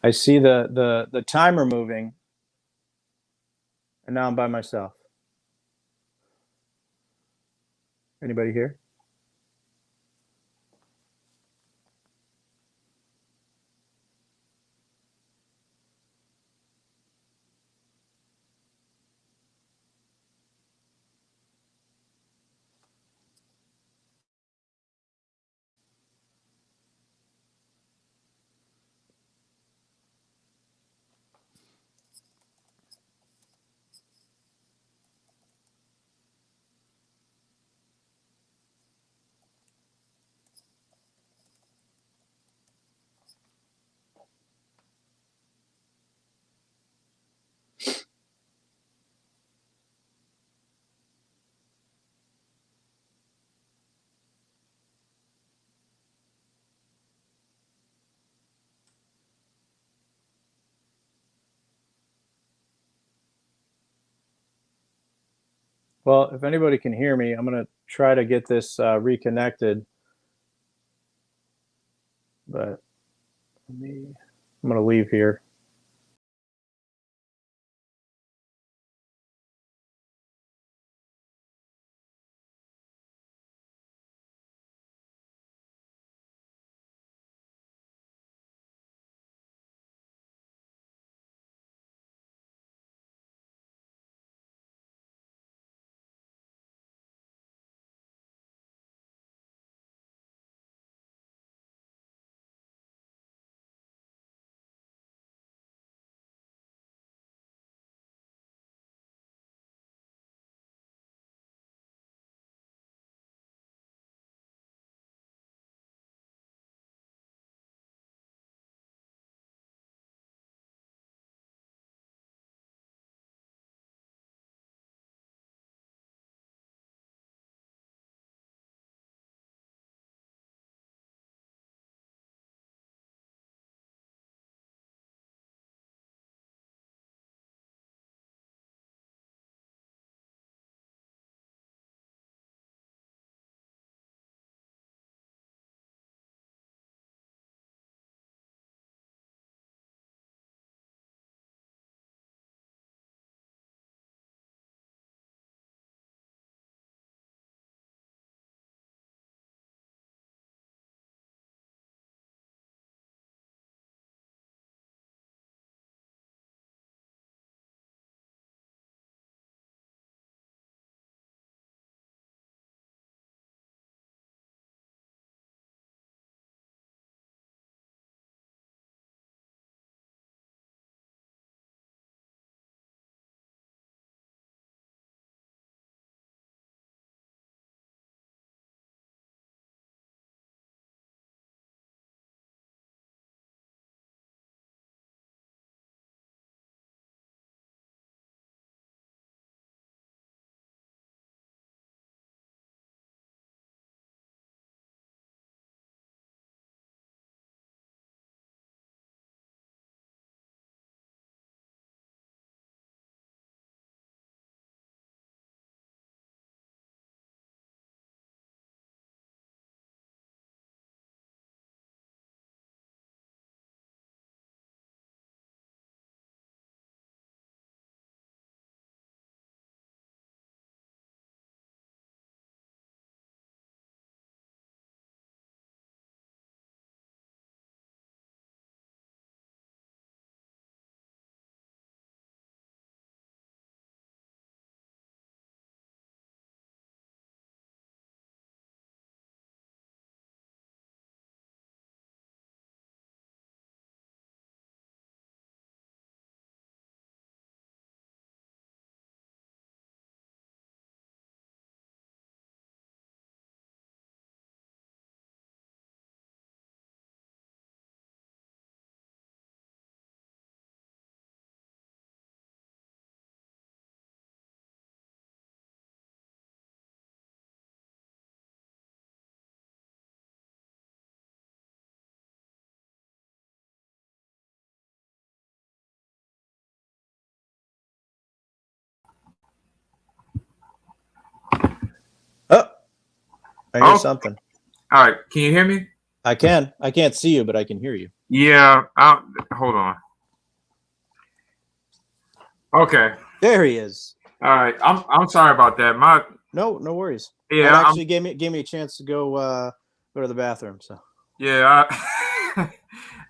I see the timer moving, and now I'm by myself. Anybody here? Well, if anybody can hear me, I'm going to try to get this reconnected. But I'm going to leave here. I hear something. All right. Can you hear me? I can. I can't see you, but I can hear you. Yeah. Hold on. Okay. There he is. All right. I'm sorry about that. No worries. Yeah. That actually gave me a chance to go to the bathroom. So yeah.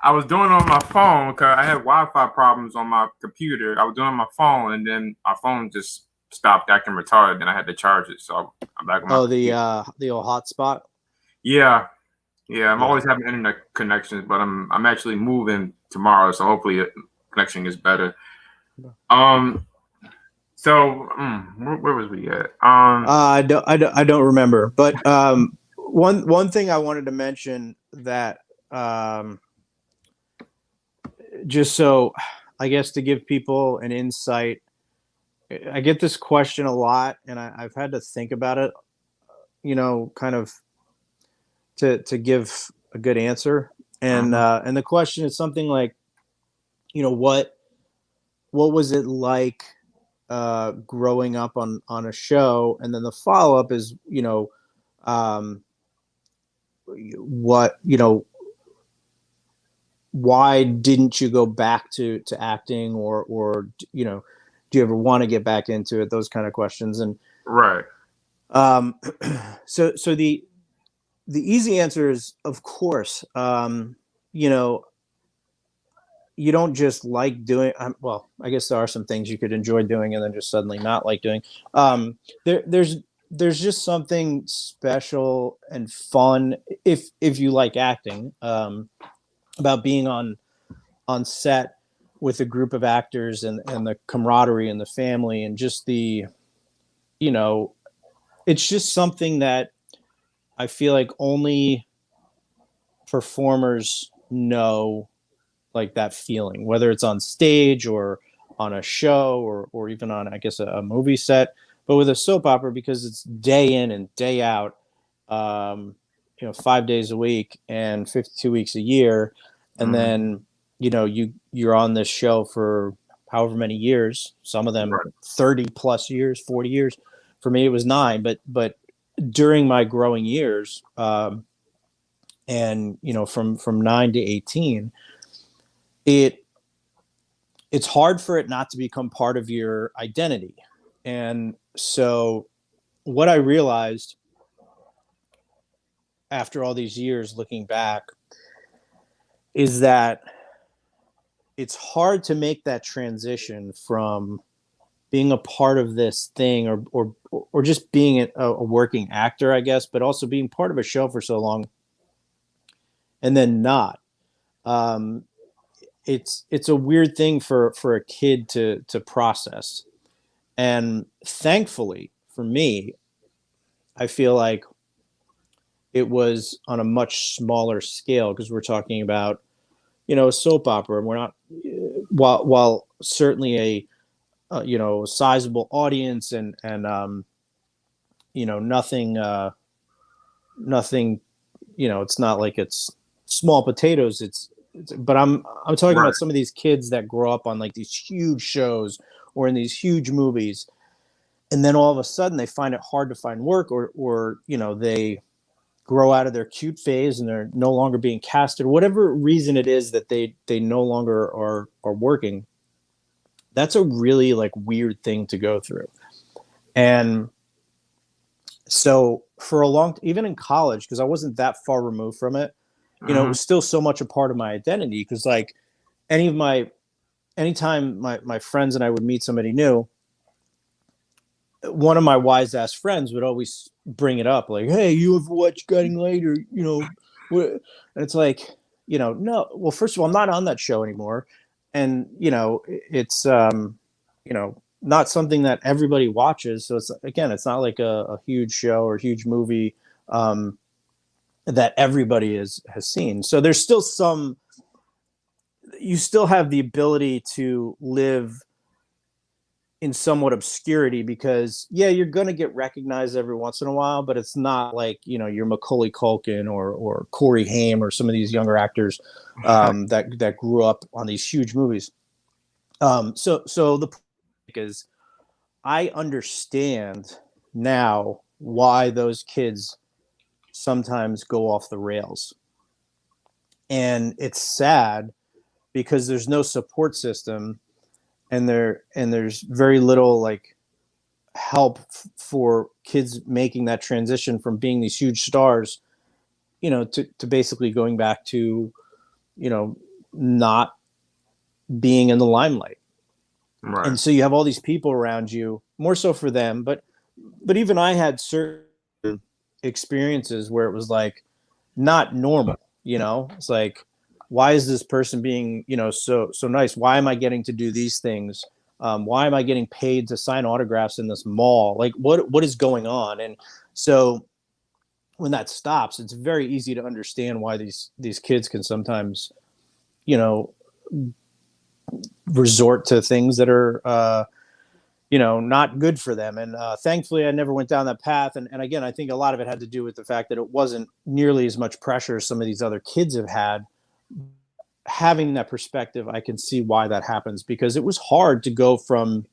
I was doing it on my phone because I had Wi-Fi problems on my computer. I was doing it on my phone, and then my phone just stopped acting retarded, and I had to charge it. So I'm back on my computer. The old hotspot. Yeah. I'm always having internet connections, but I'm actually moving tomorrow, so hopefully connection is better. So where was we at? I don't remember, but one thing I wanted to mention that just so I guess to give people an insight, I get this question a lot, and I've had to think about it, kind of to give a good answer, and the question is something like, what was it like growing up on a show, and then the follow-up is what why didn't you go back to acting, or do you ever want to get back into it, those kind of questions. And right. So the easy answer is, of course. You don't just like doing, well, I guess there are some things you could enjoy doing and then just suddenly not like doing. There's just something special and fun, if you like acting, about being on set with a group of actors, and the camaraderie and the family, and just it's just something that I feel like only performers know, like that feeling, whether it's on stage or on a show, or even on, I guess, a movie set. But with a soap opera, because it's day in and day out, 5 days a week and 52 weeks a year, and then you're on this show for however many years, some of them 30 plus years, 40 years. For me it was 9, but during my growing years, and from 9 to 18, it's hard for it not to become part of your identity. And so what I realized after all these years looking back is that it's hard to make that transition from being a part of this thing, or just being a working actor, I guess, but also being part of a show for so long and then not. It's a weird thing for a kid to process. And thankfully for me, I feel like it was on a much smaller scale, because we're talking about, a soap opera, and we're not, while certainly a sizable audience, and nothing, it's not like it's small potatoes. But I'm talking about some of these kids that grow up on like these huge shows or in these huge movies, and then all of a sudden they find it hard to find work, or they grow out of their cute phase and they're no longer being casted, whatever reason it is that they no longer are working. That's a really like weird thing to go through. And so for a long, even in college, because I wasn't that far removed from it, it was still so much a part of my identity. Because like anytime my friends and I would meet somebody new, one of my wise ass friends would always bring it up, like, "Hey, you ever watch Getting Later?" And it's like, no. Well, first of all, I'm not on that show anymore, and it's not something that everybody watches. So it's not like a huge show or huge movie that everybody has seen. So there's still you still have the ability to live in somewhat obscurity, because you're going to get recognized every once in a while, but it's not like, you're Macaulay Culkin or Corey Haim or some of these younger actors that grew up on these huge movies. So the point is, I understand now why those kids sometimes go off the rails. And it's sad because there's no support system, and there's very little like help for kids making that transition from being these huge stars, to basically going back to, not being in the limelight. Right. And so you have all these people around you, more so for them, but even I had certain experiences where it was like not normal. It's like, why is this person being, so nice? Why am I getting to do these things? Why am I getting paid to sign autographs in this mall? Like, what is going on? And so when that stops, it's very easy to understand why these kids can sometimes, resort to things that are, not good for them. And thankfully, I never went down that path. And again, I think a lot of it had to do with the fact that it wasn't nearly as much pressure as some of these other kids have had. Having that perspective, I can see why that happens, because it was hard to go from,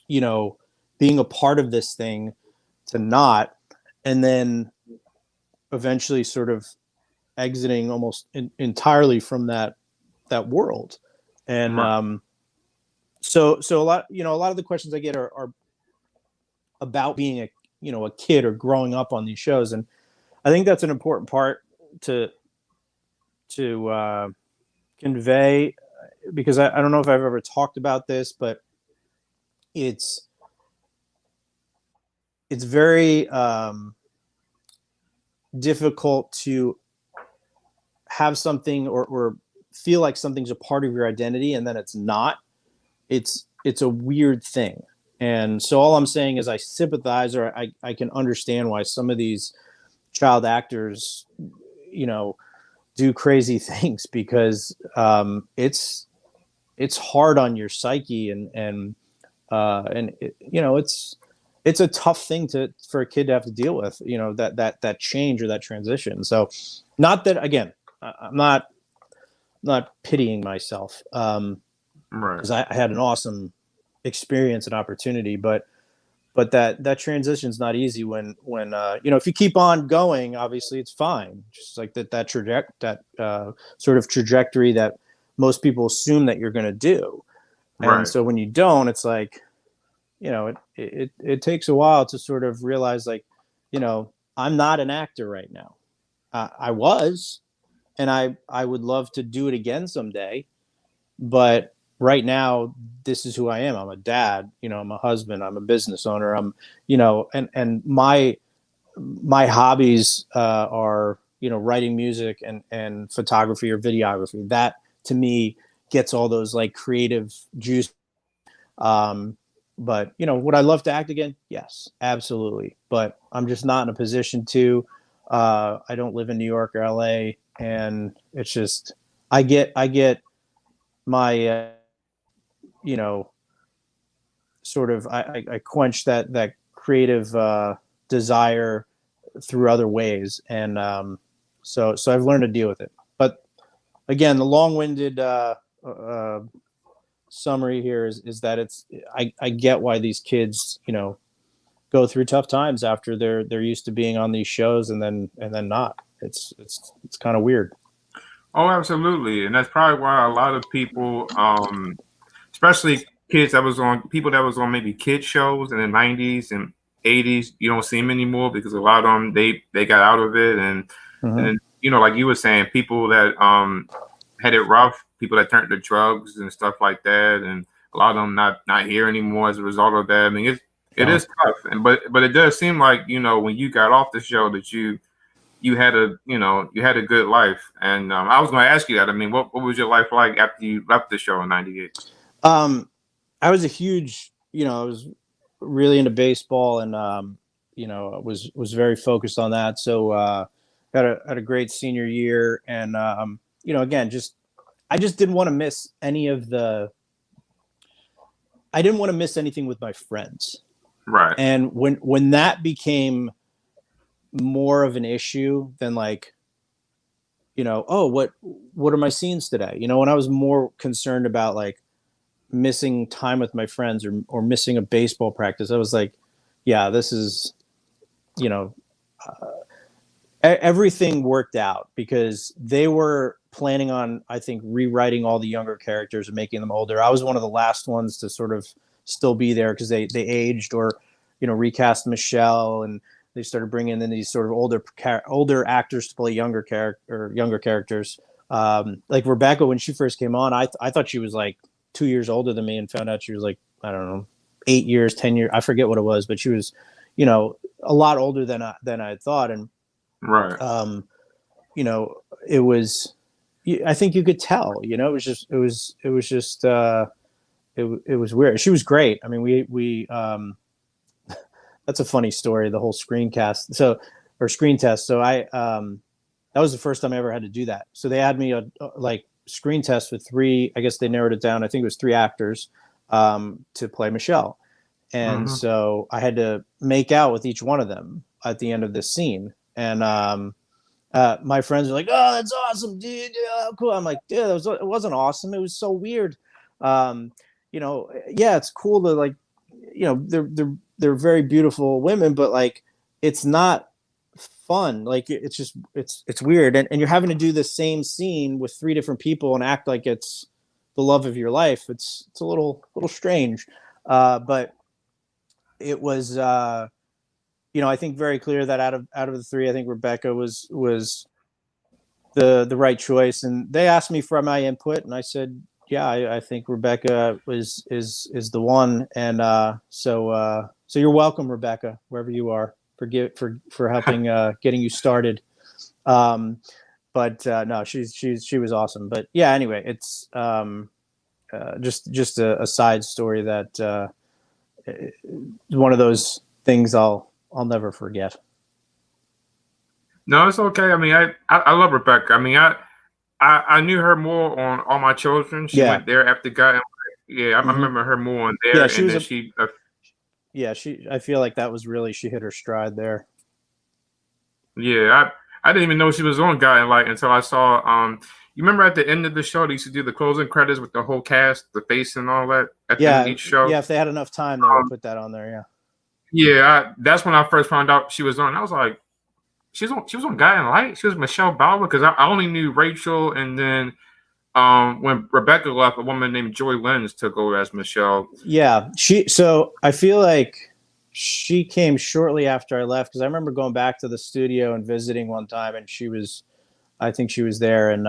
being a part of this thing to not, and then eventually sort of exiting almost entirely from that world. And Right. so a lot of the questions I get are about being a kid or growing up on these shows. And I think that's an important part to convey, because I don't know if I've ever talked about this, but it's very difficult to have something or feel like something's a part of your identity and then it's not. It's a weird thing. And so all I'm saying is I sympathize, or I can understand why some of these child actors, do crazy things, because it's hard on your psyche, and it's a tough thing for a kid to have to deal with, that change or that transition. So not that, again, I'm not pitying myself, Right. because I had an awesome experience and opportunity, but that transition is not easy when if you keep on going, obviously it's fine. Just like that sort of trajectory that most people assume that you're going to do. And Right. so when you don't, it's like, it takes a while to sort of realize, like, I'm not an actor right now. I was, and I would love to do it again someday, but right now this is who I am. I'm a dad, I'm a husband, I'm a business owner, I'm, and my hobbies are, writing music and photography or videography. That to me gets all those like creative juice. But would I love to act again? Yes, absolutely. But I'm just not in a position to. I don't live in New York or LA, and it's just I get my sort of I quench that creative desire through other ways, and so I've learned to deal with it. But again, the long-winded summary here is that I get why these kids go through tough times after they're used to being on these shows, and then not. It's kind of weird. Oh, absolutely. And that's probably why a lot of people, especially people that was on maybe kid shows in the 90s and 80s, you don't see them anymore because a lot of them, they got out of it. And Mm-hmm. then, like you were saying, people that had it rough, people that turned to drugs and stuff like that. And a lot of them not here anymore as a result of that. I mean, it Wow. is tough. But it does seem like, when you got off the show that you had a good life. And I was going to ask you that. I mean, what was your life like after you left the show in '98? I was a huge, I was really into baseball, and was very focused on that. So had a great senior year, and again, I just didn't want to miss any of the. I didn't want to miss anything with my friends, Right. and when that became more of an issue than like, oh, what are my scenes today? When I was more concerned about like missing time with my friends, or missing a baseball practice, I was like, yeah, this is, you know, everything worked out because they were planning on, I think, rewriting all the younger characters and making them older. I was one of the last ones to sort of still be there because they aged or, recast Michelle, and they started bringing in these sort of older actors to play younger characters. Like Rebecca, when she first came on, I thought she was like 2 years older than me, and found out she was like, I don't know, 8 years, 10 years. I forget what it was, but she was, a lot older than I had thought. And Right. It was, I think you could tell, it was just it was weird. She was great. I mean, we that's a funny story, the whole screencast. So, or screen test. So that was the first time I ever had to do that. So they had me like screen test with three, I guess they narrowed it down. I think it was three actors to play Michelle. And so I had to make out with each one of them at the end of this scene. And my friends were like, "Oh, that's awesome, dude! Oh, cool." I'm like, "Dude, it wasn't awesome. It was so weird." Yeah, it's cool to like, they're very beautiful women, but like, it's not fun. Like, it's just it's weird, and you're having to do the same scene with three different people and act like it's the love of your life. It's a little strange, but it was. I think very clear that out of the three, I think Rebecca was the right choice. And they asked me for my input, and I said, yeah, I think Rebecca is the one. And so you're welcome, Rebecca, wherever you are, for helping getting you started. But no, she was awesome. But yeah, anyway, it's just a side story that one of those things I'll never forget. No, it's okay. I mean, I love Rebecca. I mean, I knew her more on All My Children. She went there after God. Yeah, I remember her more on there. Yeah, I feel like that was really, she hit her stride there. Yeah, I didn't even know she was on Guiding Light until I saw. You remember at the end of the show, they used to do the closing credits with the whole cast, the face and all that at the end of each show. Yeah, if they had enough time, they would put that on there. Yeah. Yeah, that's when I first found out she was on. I was like, she was on Guiding Light. She was Michelle Bauer, because I only knew Rachel, and then when Rebecca left, a woman named Joy Lenz took over as Michelle. Yeah, so I feel like she came shortly after I left, because I remember going back to the studio and visiting one time, and I think she was there, and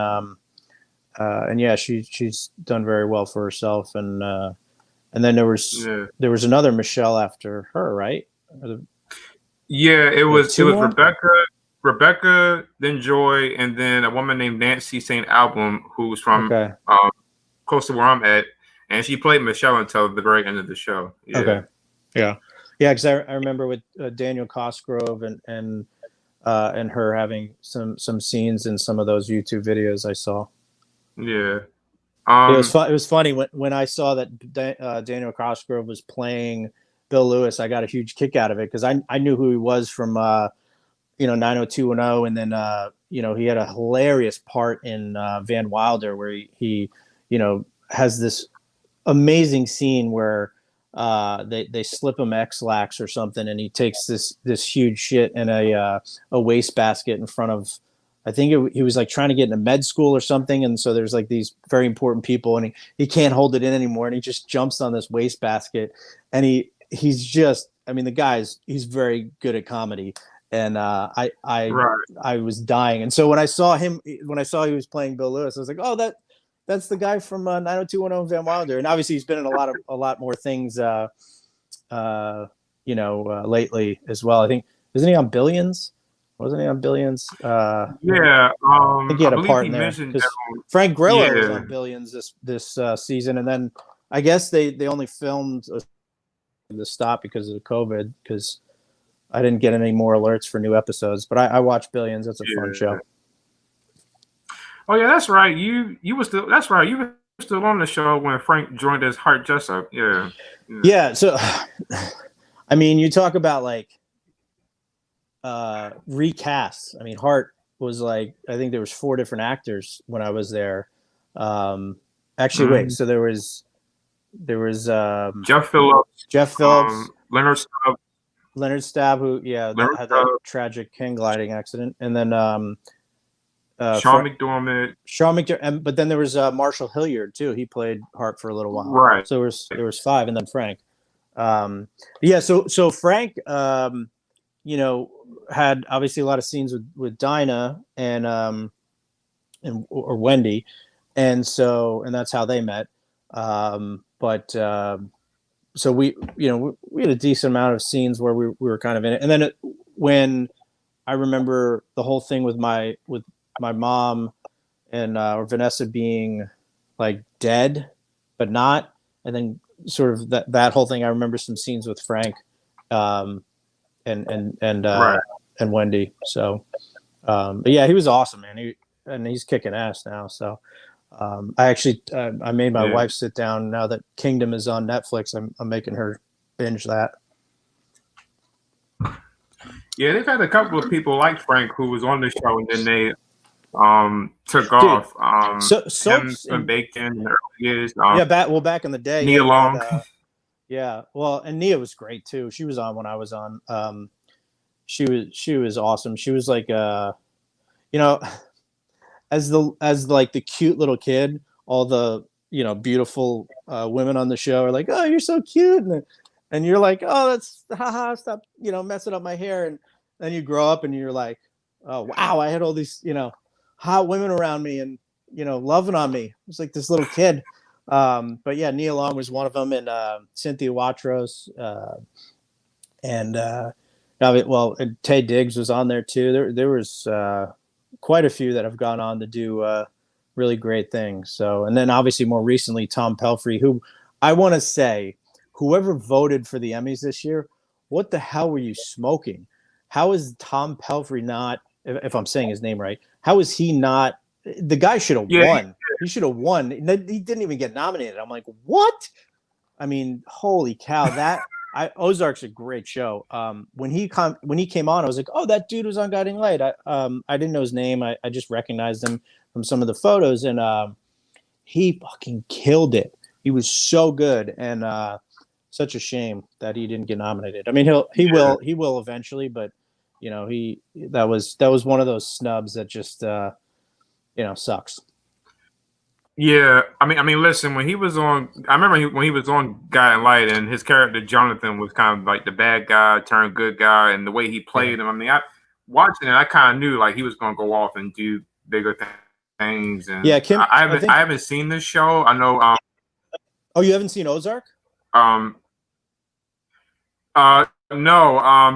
yeah, she's done very well for herself, and then there was another Michelle after her, right? Yeah, it was Rebecca, then Joy, and then a woman named Nancy St. Album, who's from close to where I'm at, and she played Michelle until the very end of the show. Yeah. Okay. Yeah, because I remember with Daniel Cosgrove and her having some scenes in some of those YouTube videos I saw. Yeah. It was funny when I saw that Daniel Cosgrove was playing Bill Lewis. I got a huge kick out of it because I knew who he was from 90210, and then he had a hilarious part in Van Wilder where he has this amazing scene where they slip him X-Lax or something, and he takes this huge shit in a wastebasket in front of, I think he was like trying to get into med school or something, and so there's like these very important people, and he can't hold it in anymore, and he just jumps on this wastebasket, and he's just, I mean, he's very good at comedy, and I was dying. And so when I saw he was playing Bill Lewis, I was like, oh, that's the guy from 90210 Van Wilder, and obviously he's been in a lot more things lately as well. I think, isn't he on Billions? Wasn't he on Billions? Yeah, I think he had a part in there. Frank Grillo was on Billions this season, and then I guess they only filmed the stop because of COVID, because I didn't get any more alerts for new episodes. But I watched Billions. That's a fun show. Oh yeah, that's right. You were still on the show when Frank joined as Hart Jessup. Yeah. So, I mean, you talk about like recasts. I mean, Hart was like, I think there was 4 different actors when I was there. Wait, so there was Jeff Phillips, Leonard Stubbs, Leonard Stabb, who that Leonard had that Stubb, tragic hang gliding accident, and then Sean McDormand. Sean McDermott, but then there was Marshall Hilliard too. He played Hart for a little while. Right. So there was five, and then Frank. Yeah. So Frank, had obviously a lot of scenes with Dinah and or Wendy, and that's how they met. So we had a decent amount of scenes where we were kind of in it, and then when I remember the whole thing with my mom and or Vanessa being like dead, but not, and then sort of that whole thing. I remember some scenes with Frank, and Right. and Wendy. So, but yeah, he was awesome, man. He's kicking ass now. So, I actually I made my wife sit down now that Kingdom is on Netflix. I'm making her binge that. Yeah, they've had a couple of people like Frank who was on the show and then they took off. Him and Bacon in the early years. Back in the day. Nia Long. And Nia was great too. She was on when I was on. She was awesome. She was like as the cute little kid, all the beautiful women on the show are like, oh, you're so cute, and you're like, oh, that's haha, stop messing up my hair, and then you grow up and you're like, oh wow, I had all these hot women around me and loving on me. It was like this little kid. But yeah, Nia Long was one of them, and Cynthia Watros, and Tay Diggs was on there too. There was quite a few that have gone on to do really great things. So, and then obviously more recently, Tom Pelphrey, who I want to say, whoever voted for the Emmys this year, what the hell were you smoking? How is Tom Pelphrey not, if I'm saying his name right, how is he not, the guy should have won. He should have won. He didn't even get nominated. I'm like, what? I mean, holy cow, Ozark's a great show. When he came on, I was like, oh, that dude was on Guiding Light. I didn't know his name. I just recognized him from some of the photos, and he fucking killed it. He was so good, and such a shame that he didn't get nominated. I mean, he will eventually, but that was one of those snubs that just sucks. Yeah, I mean, listen. When he was on, I remember when he was on Guiding Light, and his character Jonathan was kind of like the bad guy turned good guy, and the way he played him. I mean, watching it, I kind of knew like he was going to go off and do bigger things. And yeah, Kim, I haven't seen this show. I know. Oh, you haven't seen Ozark? No.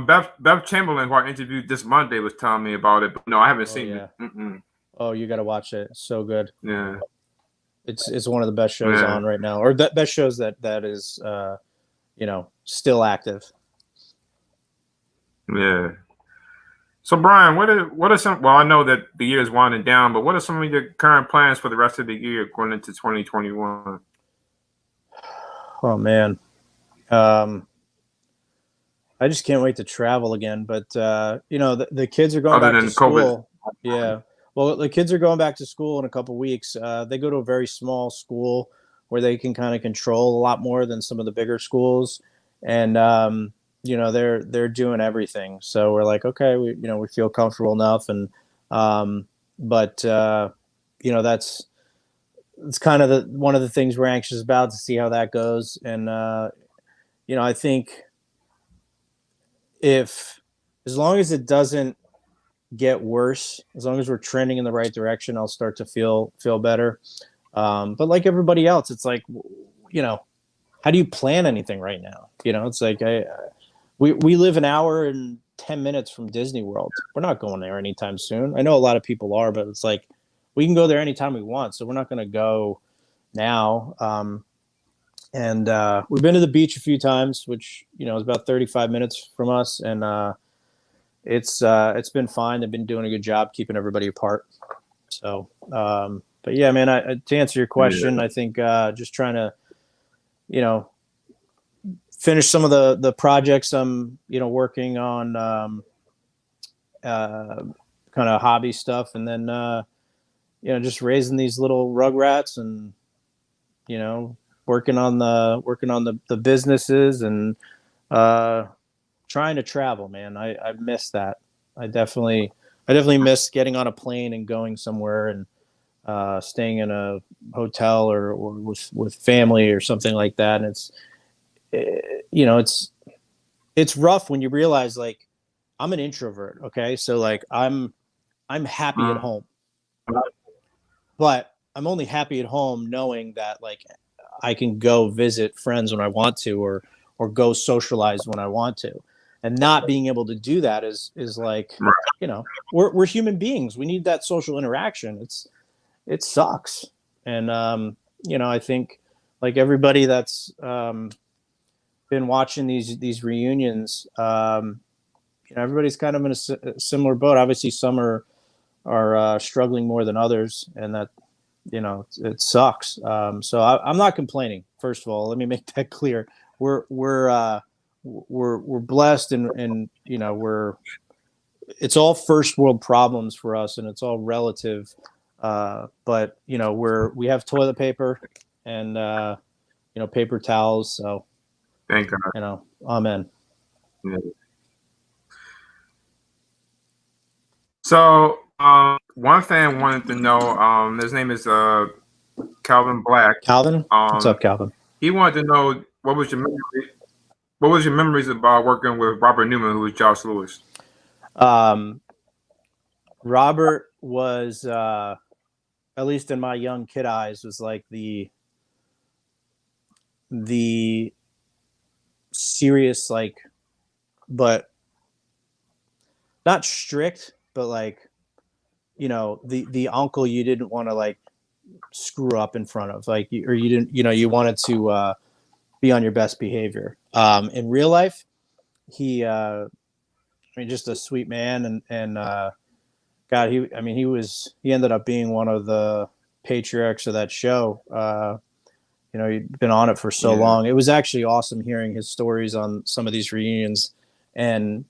Beth Chamberlain, who I interviewed this Monday, was telling me about it. But no, I haven't seen it. Mm-mm. Oh, you got to watch it. It's so good. Yeah. It's one of the best shows on right now, or the best shows that is still active. Yeah. So Bryan, what are some? Well, I know that the year is winding down, but what are some of your current plans for the rest of the year going into 2021? Oh man, I just can't wait to travel again. But the kids are going back to school. COVID. Yeah. Well, the kids are going back to school in a couple of weeks. They go to a very small school where they can kind of control a lot more than some of the bigger schools, and they're doing everything. So we're like, okay, we feel comfortable enough, and that's kind of one of the things we're anxious about, to see how that goes. And I think as long as it doesn't get worse, as long as we're trending in the right direction, I'll start to feel better. But like everybody else, it's like, how do you plan anything right now? It's like we live an hour and 10 minutes from Disney World. We're not going there anytime soon. I know a lot of people are, but it's like we can go there anytime we want, so we're not going to go now. And we've been to the beach a few times, which is about 35 minutes from us, and it's been fine. They've been doing a good job keeping everybody apart. So, but yeah, man, to answer your question, I think just trying to, finish some of the projects I'm, working on, kind of hobby stuff, and then, just raising these little rugrats, and, working on the businesses, and trying to travel, man. I miss that. I definitely miss getting on a plane and going somewhere and staying in a hotel or with family or something like that. And it's rough when you realize like I'm an introvert. Okay. So like I'm happy at home, but I'm only happy at home knowing that like I can go visit friends when I want to, or go socialize when I want to. And not being able to do that is like, we're human beings. We need that social interaction. It sucks. And I think like everybody that's been watching these reunions, everybody's kind of in a similar boat. Obviously, some are struggling more than others, and that it sucks. So I'm not complaining. First of all, let me make that clear. We're blessed, and it's all first world problems for us, and it's all relative. But we have toilet paper and paper towels. So thank God. Amen. Yeah. So one thing I wanted to know, his name is Calvin Black. Calvin, what's up, Calvin? He wanted to know what was your memories about working with Robert Newman, who was Josh Lewis. Robert was, at least in my young kid eyes, was like the serious, like, but not strict, but like, the uncle you didn't want to like screw up in front of, like, or you didn't, you wanted to be on your best behavior. In real life, he, just a sweet man, and God, he ended up being one of the patriarchs of that show. He'd been on it for so long. It was actually awesome hearing his stories on some of these reunions. And,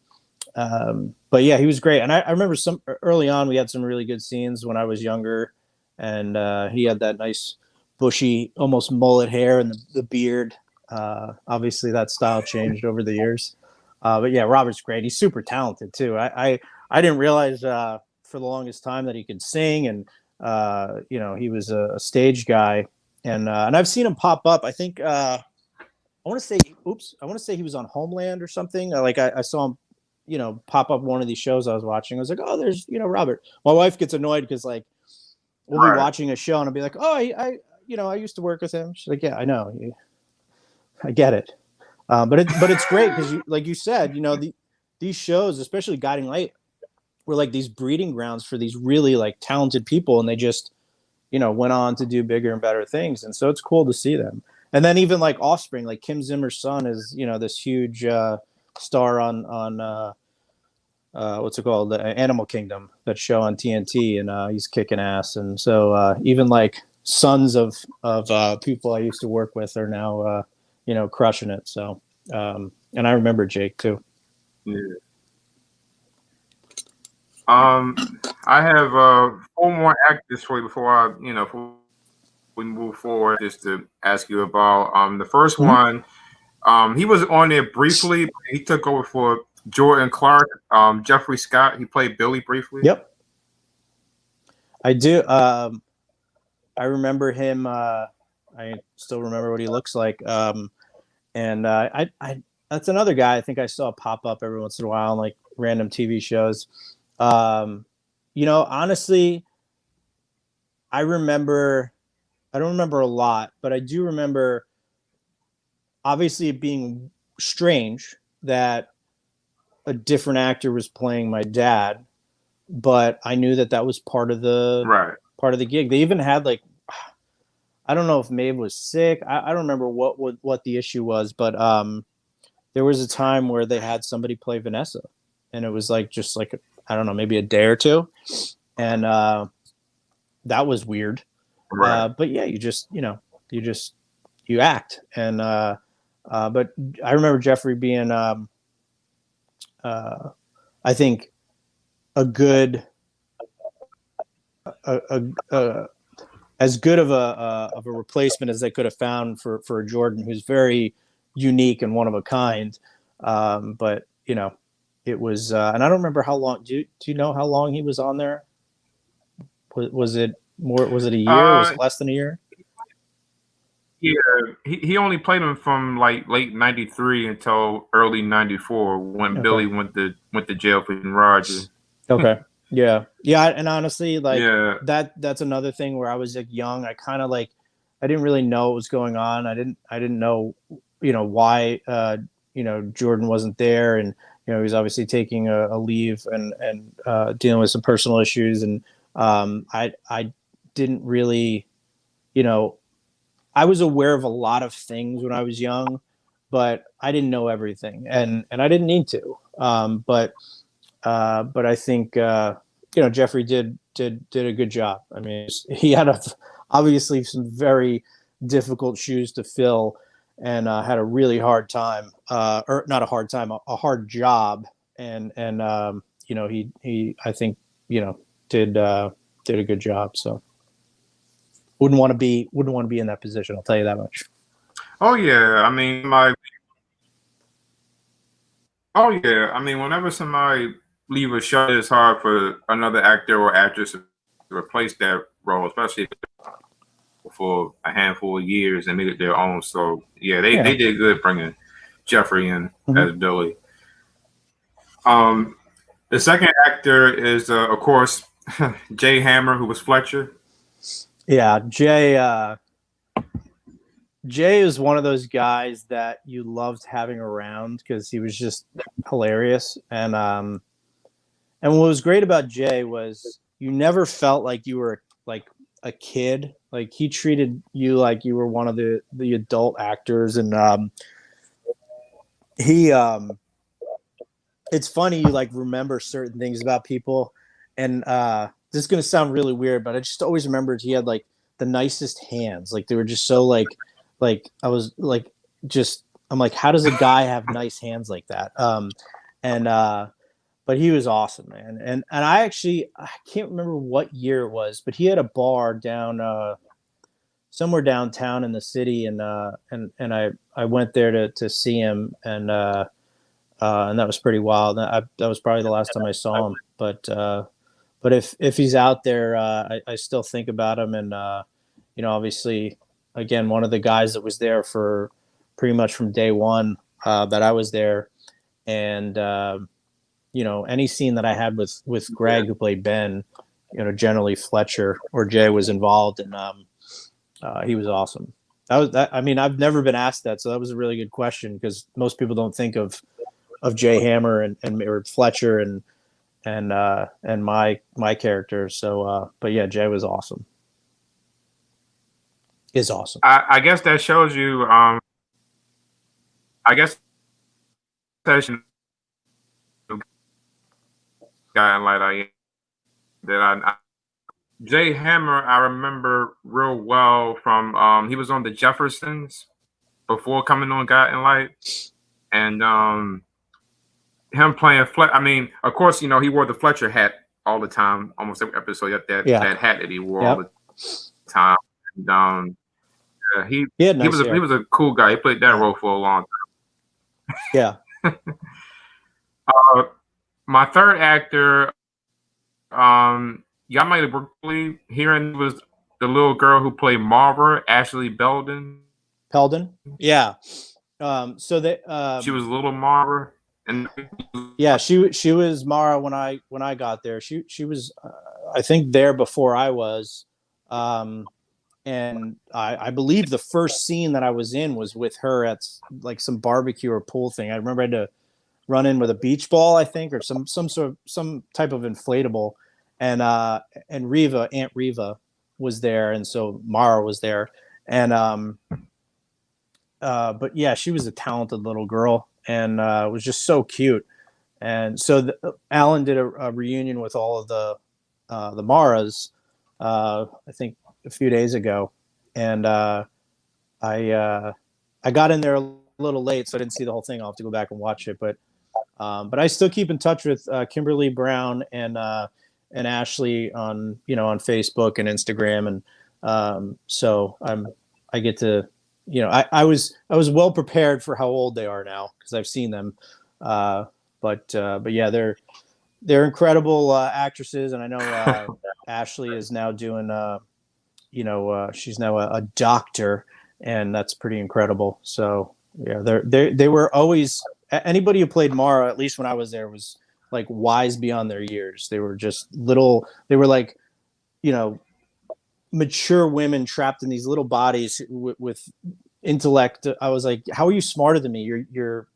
but yeah, he was great. And I remember early on, we had some really good scenes when I was younger, and he had that nice bushy, almost mullet hair and the beard. Obviously that style changed over the years. But yeah, Robert's great. He's super talented too. I didn't realize, for the longest time that he could sing, and he was a stage guy, and I've seen him pop up. I think I want to say he was on Homeland or something. I saw him, pop up one of these shows I was watching. I was like, oh, there's Robert. My wife gets annoyed because like we'll be watching a show and I'll be like, oh, I used to work with him. She's like, yeah, I know, I get it. But it's great because like you said, these shows, especially Guiding Light, were like these breeding grounds for these really like talented people, and they just went on to do bigger and better things. And so it's cool to see them. And then even like Offspring, like Kim Zimmer's son is this huge star on what's it called, the Animal Kingdom, that show on TNT, and he's kicking ass. And so even like sons of people I used to work with are now crushing it. So and I remember Jake too. Yeah. I have 4 more actors for you before we move forward. Just to ask you about the first one. He was on there briefly. But he took over for Jordan Clark. Jeffrey Scott. He played Billy briefly. Yep, I do. I remember him. I still remember what he looks like. And I that's another guy I think I saw pop up every once in a while on like random TV shows. Honestly, I don't remember a lot, but I do remember obviously it being strange that a different actor was playing my dad, but I knew that was part of the gig. They even had like, I don't know if Maeve was sick. I don't remember what the issue was, but there was a time where they had somebody play Vanessa, and it was like just like I don't know, maybe a day or two, and that was weird. But yeah, you act, and but I remember Jeffrey being I think a good as good of a replacement as they could have found for Jordan, who's very unique and one of a kind. But it was, and I don't remember how long. Do you know how long he was on there? Was it more? Was it a year? Was Uh, it less than a year? yeah, he only played him from like late '93 until early '94 when Okay. Billy went to jail for Roger. Okay. Yeah. Yeah. And honestly, like Yeah, that's another thing where I was like young. I kind of like, I didn't really know what was going on. I didn't know, why, Jordan wasn't there. And, he was obviously taking a leave and dealing with some personal issues. And I didn't really, you know, I was aware of a lot of things when I was young, but I didn't know everything, and I didn't need to. But I think Jeffrey did a good job. I mean, he had obviously some very difficult shoes to fill, and had a really hard time, or not a hard time, a hard job, and he I think did did a good job. So wouldn't want to be in that position. I'll tell you that much. oh yeah. Whenever somebody leave a show, it's hard for another actor or actress to replace that role, especially for a handful of years and make it their own. So yeah, they did good bringing Jeffrey in as Billy. The second actor is of course Jay Hammer, who was Fletcher. Yeah, Jay is one of those guys that you loved having around because he was just hilarious. And what was great about Jay was you never felt like you were like a kid. Like he treated you like you were one of the adult actors. And he it's funny, you like remember certain things about people. And this is gonna sound really weird, but I just always remembered he had like the nicest hands. Like they were just so like I was like just I'm like, how does a guy have nice hands like that? And But he was awesome, man. And I can't remember what year it was, but he had a bar down somewhere downtown in the city, and I went there to see him, and that was pretty wild. That was probably the last time I saw him. But if he's out there, I still think about him, and obviously, again, one of the guys that was there for pretty much from day one that I was there, and any scene that I had with Greg, who played Ben, generally Fletcher or Jay was involved, and he was awesome. I mean, I've never been asked that, so that was a really good question because most people don't think of Jay Hammer and or Fletcher and my character. So, but yeah, Jay was awesome. Is awesome. I guess that shows you. I guess that guy like I that I Jay Hammer. I remember real well from he was on the Jeffersons before coming on Guiding Light, and him playing I mean, of course, he wore the Fletcher hat all the time, almost every episode. That hat that he wore all the time. And he was a cool guy. He played that role for a long time. Yeah. My third actor, y'all might have hearing was the little girl who played Marva, Ashley Belden. Yeah. So that she was little Marva, and yeah, she was Mara when I got there. She was I think there before I was, and I believe the first scene that I was in was with her at like some barbecue or pool thing. I remember I had to run in with a beach ball, I think, or some type of inflatable, and Aunt Reva was there, and so Mara was there, and but yeah, she was a talented little girl, and was just so cute. And so Alan did a reunion with all of the Maras, I think a few days ago, and I got in there a little late, so I didn't see the whole thing. I'll have to go back and watch it, but I still keep in touch with Kimberly Brown and Ashley on Facebook and Instagram, and so I get to I was well prepared for how old they are now because I've seen them But yeah, they're incredible actresses, and I know Ashley is now doing she's now a doctor, and that's pretty incredible. So yeah, they were always, anybody who played Mara, at least when I was there, was like wise beyond their years. They were just little. They were like, mature women trapped in these little bodies with intellect. I was like, how are you smarter than me? You're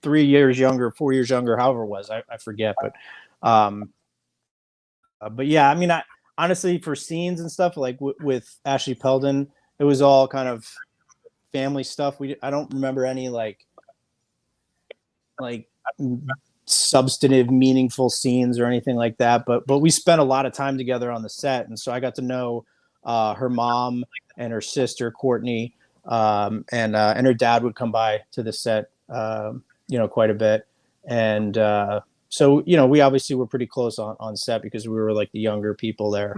3 years younger, 4 years younger, however it was. I forget, but yeah, I mean, I honestly, for scenes and stuff like with Ashley Peldon, it was all kind of family stuff. I don't remember any like substantive, meaningful scenes or anything like that. But we spent a lot of time together on the set, and so I got to know her mom and her sister Courtney, and her dad would come by to the set, quite a bit, and so we obviously were pretty close on set because we were like the younger people there.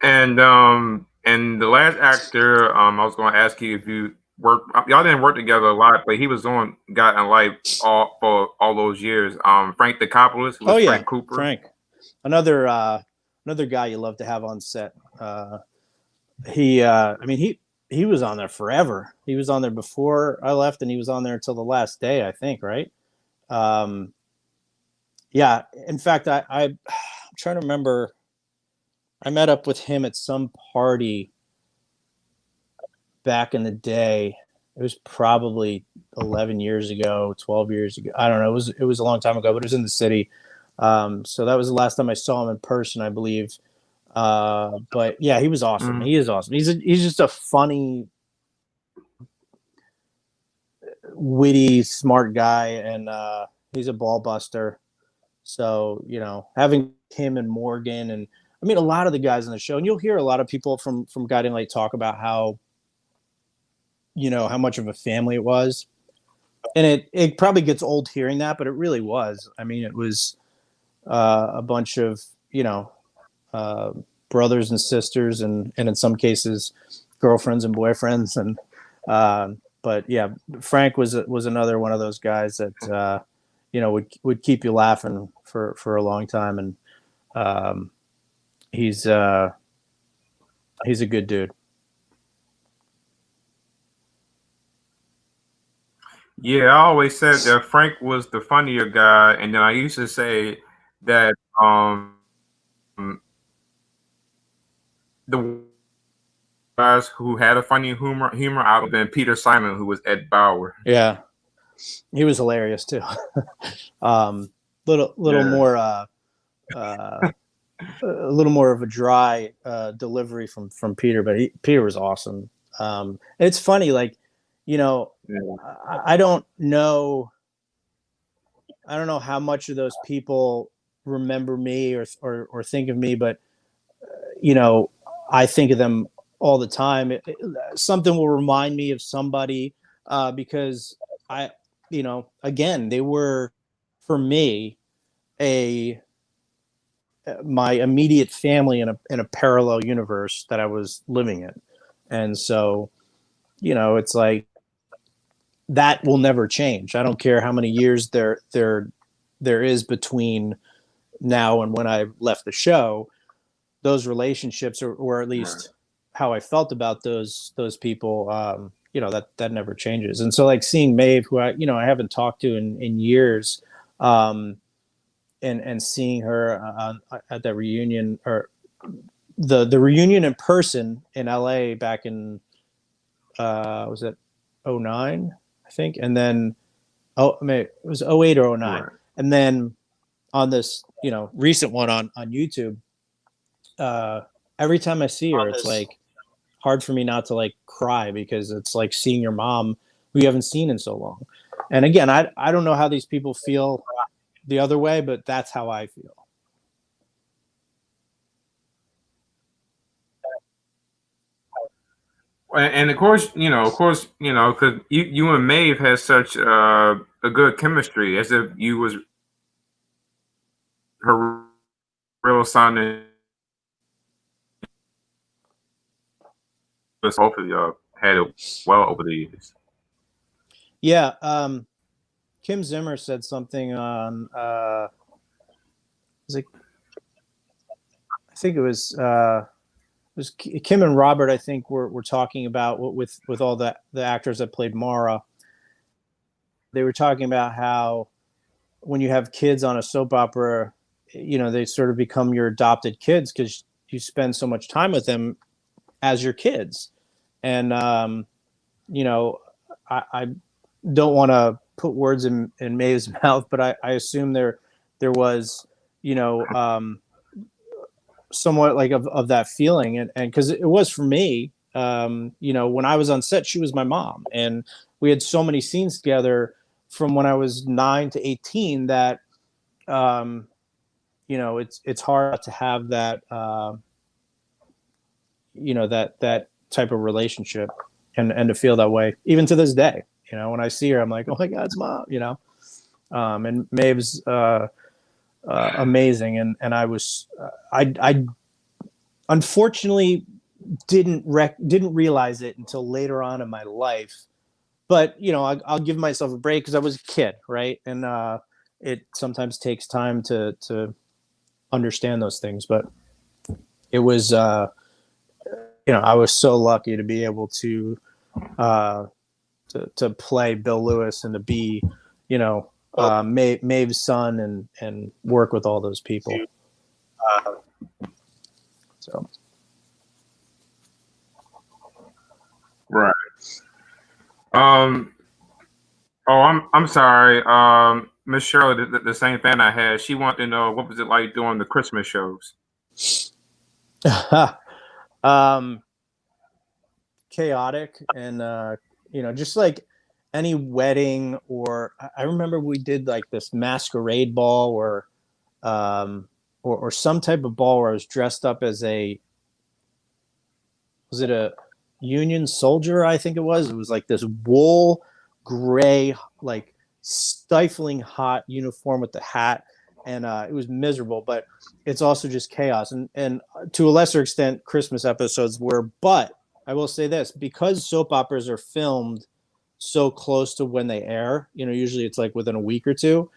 And the last actor, I was going to ask you if you worked. Y'all didn't work together a lot, but he was on Got in Life for all those years. Frank DeCopoulos, who was Frank Cooper. Frank, another guy you love to have on set. He was on there forever. He was on there before I left, and he was on there until the last day, I think, right? Yeah. In fact, I'm trying to remember. I met up with him at some party back in the day. It was probably 11 years ago, 12 years ago. I don't know. It was a long time ago, but it was in the city. So that was the last time I saw him in person, I believe. But yeah, he was awesome. He is awesome. He's just a funny, witty, smart guy, and he's a ball buster. So having him and Morgan, and I mean a lot of the guys on the show, and you'll hear a lot of people from Guiding Light talk about how how much of a family it was, and it probably gets old hearing that, but it really was. I mean, it was a bunch of brothers and sisters, and in some cases girlfriends and boyfriends, and but yeah, Frank was another one of those guys that would keep you laughing for a long time, and he's a good dude. Yeah, I always said that Frank was the funnier guy, and then I used to say that the guys who had a funny humor out of than Peter Simon, who was Ed Bauer. Yeah, he was hilarious too. Little more a little more of a dry delivery from Peter, but Peter was awesome. It's funny, like I don't know how much of those people remember me or think of me, but I think of them all the time. Something will remind me of somebody because again, they were, for me, my immediate family in a parallel universe that I was living in. And so, it's like that will never change. I don't care how many years there is between now and when I left the show. Those relationships, or at least how I felt about those people, that never changes. And so, like, seeing Maeve, who I haven't talked to in years, and seeing her at that reunion, or the reunion in person in LA back in was it 09, I think, and then it was 08 or 09, right. And then on this recent one on YouTube, every time I see her, it's like hard for me not to like cry, because it's like seeing your mom who you haven't seen in so long. And again, I don't know how these people feel the other way, but that's how I feel. And of course, because you and Maeve had such a good chemistry, as if you was her real son, and both of y'all. had it well over the years. Yeah. Kim Zimmer said something on, was it, I think it was Kim and Robert, I think were talking about with all the actors that played Mara. They were talking about how when you have kids on a soap opera, they sort of become your adopted kids because you spend so much time with them as your kids. And, I don't want to put words in Maeve's mouth, but I assume there was, somewhat like of that feeling. And because it was for me, when I was on set, she was my mom. And we had so many scenes together from when I was 9 to 18 that, it's hard to have that, that type of relationship and to feel that way even to this day. When I see her, I'm like, oh my God, it's Mom. And Maeve's amazing, and I was, I unfortunately didn't realize it until later on in my life. But I'll give myself a break because I was a kid, right? And it sometimes takes time to understand those things. But it was, I was so lucky to be able to play Bill Lewis and to be, Maeve's son and work with all those people. So. Right. I'm sorry. Miss Shirley, the same fan I had, she wanted to know what was it like doing the Christmas shows. Chaotic and just like any wedding, or I remember we did like this masquerade ball or some type of ball where I was dressed up as was it a Union soldier? I think it was like this wool gray, like stifling hot uniform with the hat. And it was miserable, but it's also just chaos. And to a lesser extent, Christmas episodes were, but I will say this, because soap operas are filmed so close to when they air, usually it's like within a week or two.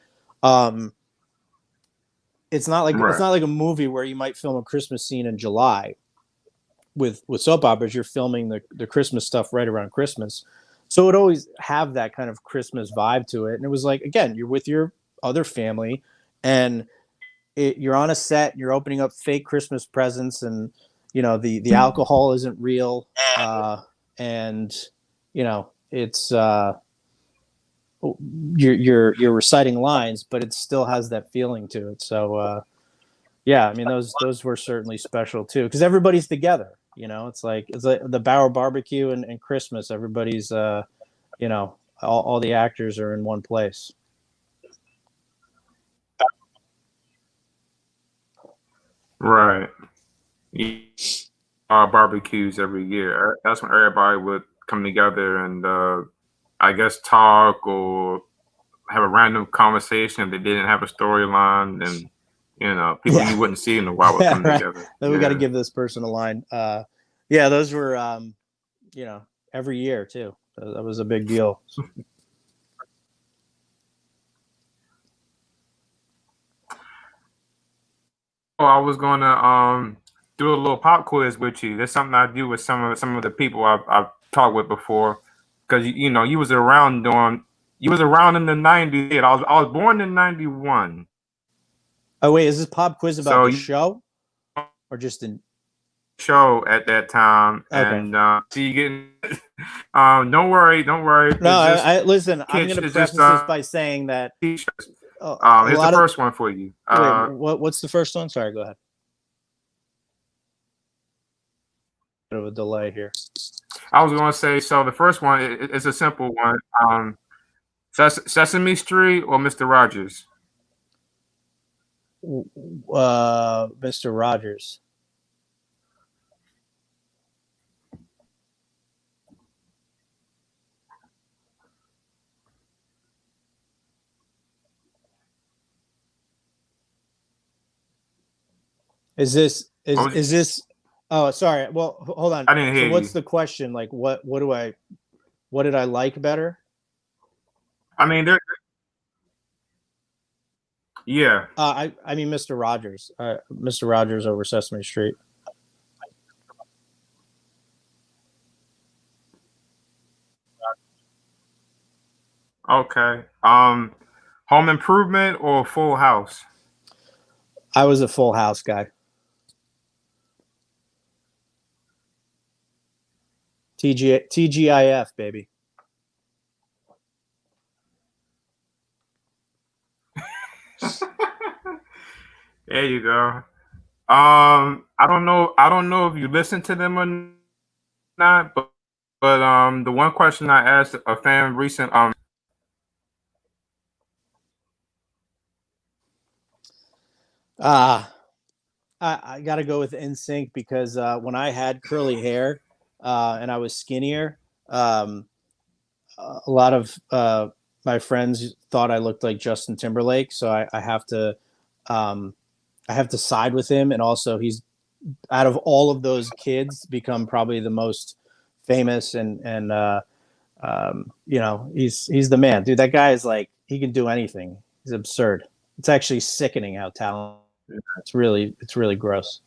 It's not like a movie where you might film a Christmas scene in July. With soap operas, you're filming the Christmas stuff right around Christmas. So it would always have that kind of Christmas vibe to it. And it was like, again, you're with your other family and you're on a set, and you're opening up fake Christmas presents, and the alcohol isn't real, and it's you're reciting lines, but it still has that feeling to it. So yeah, I mean those were certainly special too because everybody's together. It's like the Bauer barbecue and Christmas. Everybody's all the actors are in one place. Right. Barbecues every year. That's when everybody would come together and I guess talk or have a random conversation if they didn't have a storyline, and people you wouldn't see in a while would come together. Then we got to give this person a line. Yeah, those were every year too. That was a big deal. I was gonna do a little pop quiz with you. That's something I do with some of the people I've talked with before, because you was around in the '90s. I was born in '91. Oh wait, is this pop quiz about the show or just in show at that time? Okay. And see you getting. Don't worry. No, I listen. I'm going to preface this by saying that. Here's the first one for you. Wait, what's the first one? Sorry, go ahead. Bit of a delay here. I was going to say, so the first one is a simple one. Sesame Street or Mr. Rogers? Mr. Rogers. Is this Oh, sorry. Well, hold on. I didn't So hear what's you. the question? Like, what did I like better? I mean, yeah. I mean, Mr. Rogers over Sesame Street. Okay. Home Improvement or Full House? I was a Full House guy. TGIF, baby. There you go. I don't know. I don't know if you listen to them or not, but the one question I asked a fan recent Ah, I got to go with NSYNC because when I had curly hair and I was skinnier, um, a lot of my friends thought I looked like Justin Timberlake, so um, I have to side with him, and also he's out of all of those kids become probably the most famous and he's the man, dude. That guy is like he can do anything. He's absurd. It's actually sickening how talented. It's really gross.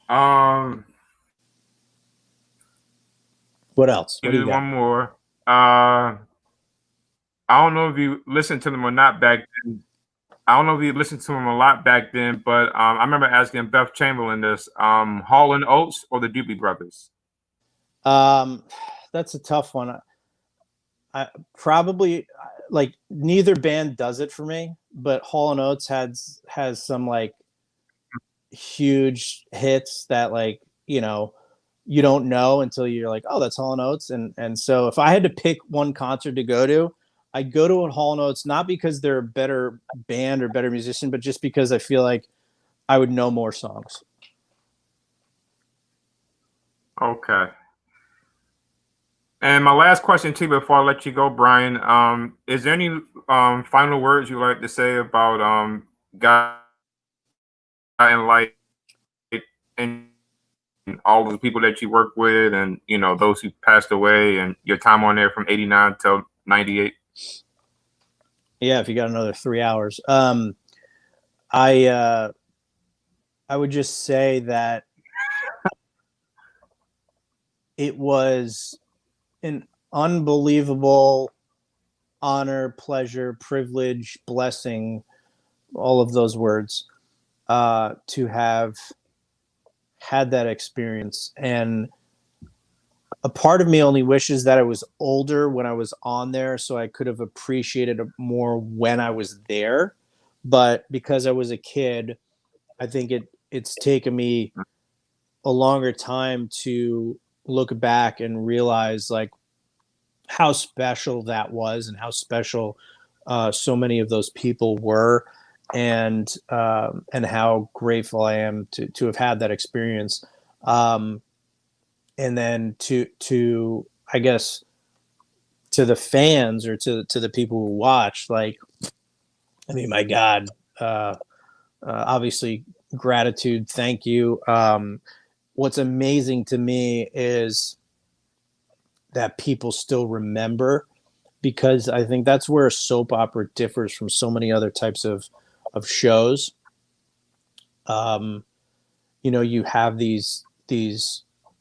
um What else? What do you do got? one more. Uh I don't know if you listened to them or not back then. I don't know if you listened to them a lot back then, but I remember asking Beth Chamberlain this: Hall and Oates or the Doobie Brothers? Um, that's a tough one. I probably like neither band does it for me, but Hall and Oates has some like huge hits that like you don't know until you're like, oh, that's Hall and Oates, and so if I had to pick one concert to go to, I'd go to a Hall and Oates not because they're a better band or better musician, but just because I feel like I would know more songs. Okay. And my last question to you before I let you go, Brian, is there any final words you like to say about God and life and all of the people that you work with, and those who passed away, and your time on there from '89 till '98? Yeah, if you got another 3 hours, I uh, I would just say that it was an unbelievable honor, pleasure, privilege, blessing, all of those words, to have had that experience. And a part of me only wishes that I was older when I was on there so I could have appreciated it more when I was there. But because I was a kid, I think it's taken me a longer time to look back and realize like how special that was and how special so many of those people were, and how grateful I am to have had that experience. Um, and then to I guess to the fans or to the people who watch, like I mean, my God, obviously gratitude, thank you. What's amazing to me is that people still remember, because I think that's where a soap opera differs from so many other types of shows. Um, you have these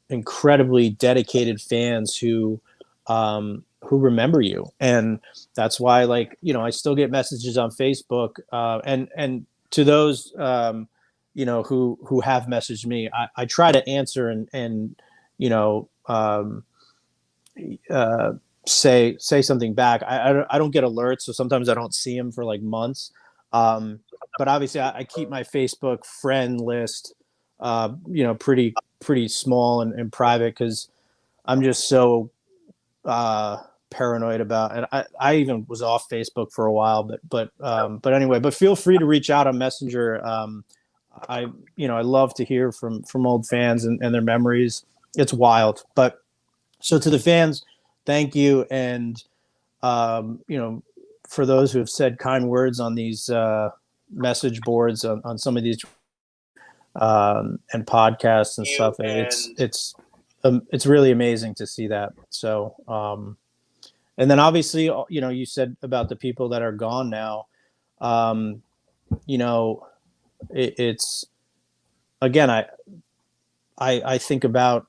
incredibly dedicated fans who remember you, and that's why, like, I still get messages on Facebook, and to those who have messaged me, I try to answer and you know uh, say something back. I don't get alerts, so sometimes I don't see them for like months. Um, but obviously, I keep my Facebook friend list, pretty small and private, because I'm just so paranoid about. And I even was off Facebook for a while, but anyway. But feel free to reach out on Messenger. I love to hear from old fans and their memories. It's wild, but so to the fans, thank you, and um, you know, for those who have said kind words on these message boards on some of these and podcasts and stuff. It's really amazing to see that. So, and then obviously, you said about the people that are gone now. It's again, I think about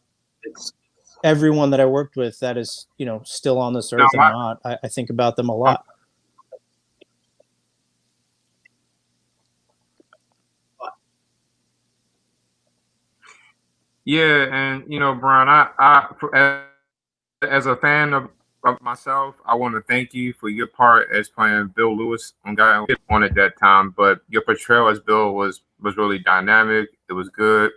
everyone that I worked with that is still on this earth and not. I think about them a lot. Yeah, and Brian, as a fan of myself, I want to thank you for your part as playing Bill Lewis on Guy on at that time. But your portrayal as Bill was really dynamic. It was good,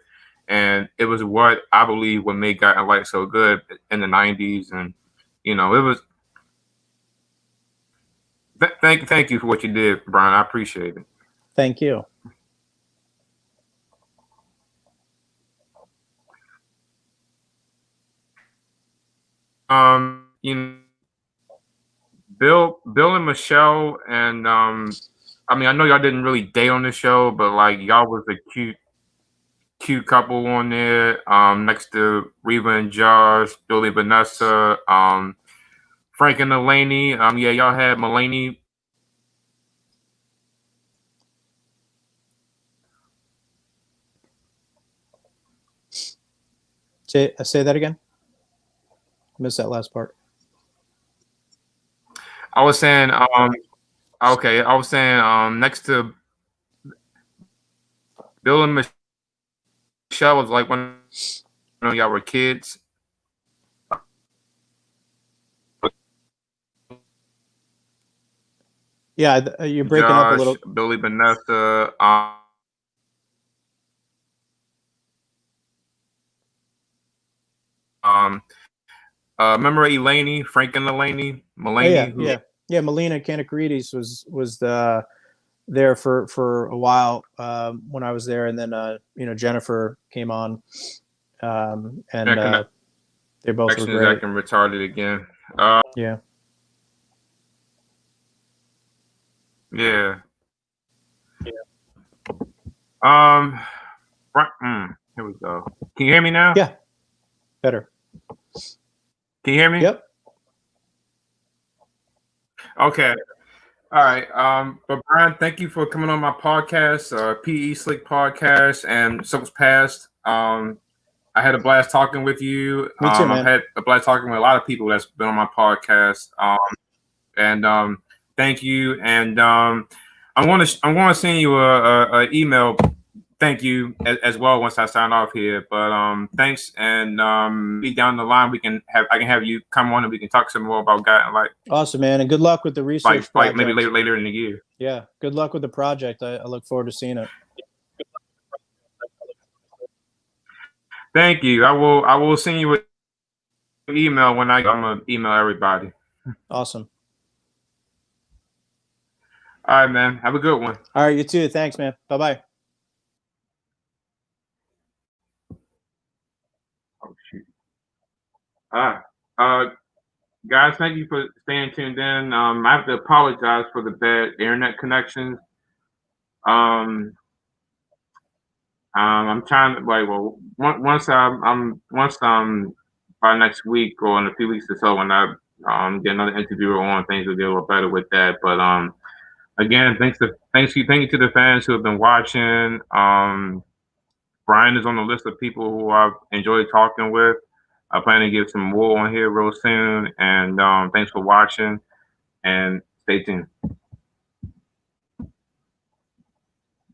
and it was what I believe what made Guy Light so good in the '90s. And it was. Thank you for what you did, Brian. I appreciate it. Thank you. Bill and Michelle, and I mean, I know y'all didn't really date on the show, but like y'all was a cute couple on there. Next to Reva and Josh, Billy, Vanessa, Frank and Elaney. Yeah, y'all had Mulaney. Say that again. Missed that last part. I was saying, okay, I was saying, next to Bill and Michelle was like when y'all were kids. Yeah, you're breaking up a little. Billy, Vanessa. Remember Elaney, Frank and Elaney, Mulaney? Yeah. Melina Kanakarides was there for a while when I was there, and then Jennifer came on, and they both were great. I can retard it again. Yeah. Yeah. Here we go. Can you hear me now? Yeah. Better. Can you hear me? Yep. Okay. All right. But Brian, thank you for coming on my podcast, PE Slick Podcast and Soaps Past. I had a blast talking with you. Me too, man. I've had a blast talking with a lot of people that's been on my podcast. And thank you. And I want to send you a email. Thank you as well once I sign off here. But thanks, and be down the line I can have you come on and we can talk some more about Guy and Light. Awesome, man, and good luck with the research project. Like maybe later in the year. Yeah, good luck with the project. I look forward to seeing it. Thank you. I will send you an email when I'm gonna email everybody. Awesome. All right, man. Have a good one. All right, you too. Thanks, man. Bye-bye. Oh shoot. Guys, thank you for staying tuned in. I have to apologize for the bad internet connections. I'm trying to once by next week or in a few weeks or so when I get another interviewer on, things will get a little better with that. But again, thank you to the fans who have been watching. Brian is on the list of people who I've enjoyed talking with. I plan to get some more on here real soon. And thanks for watching and stay tuned.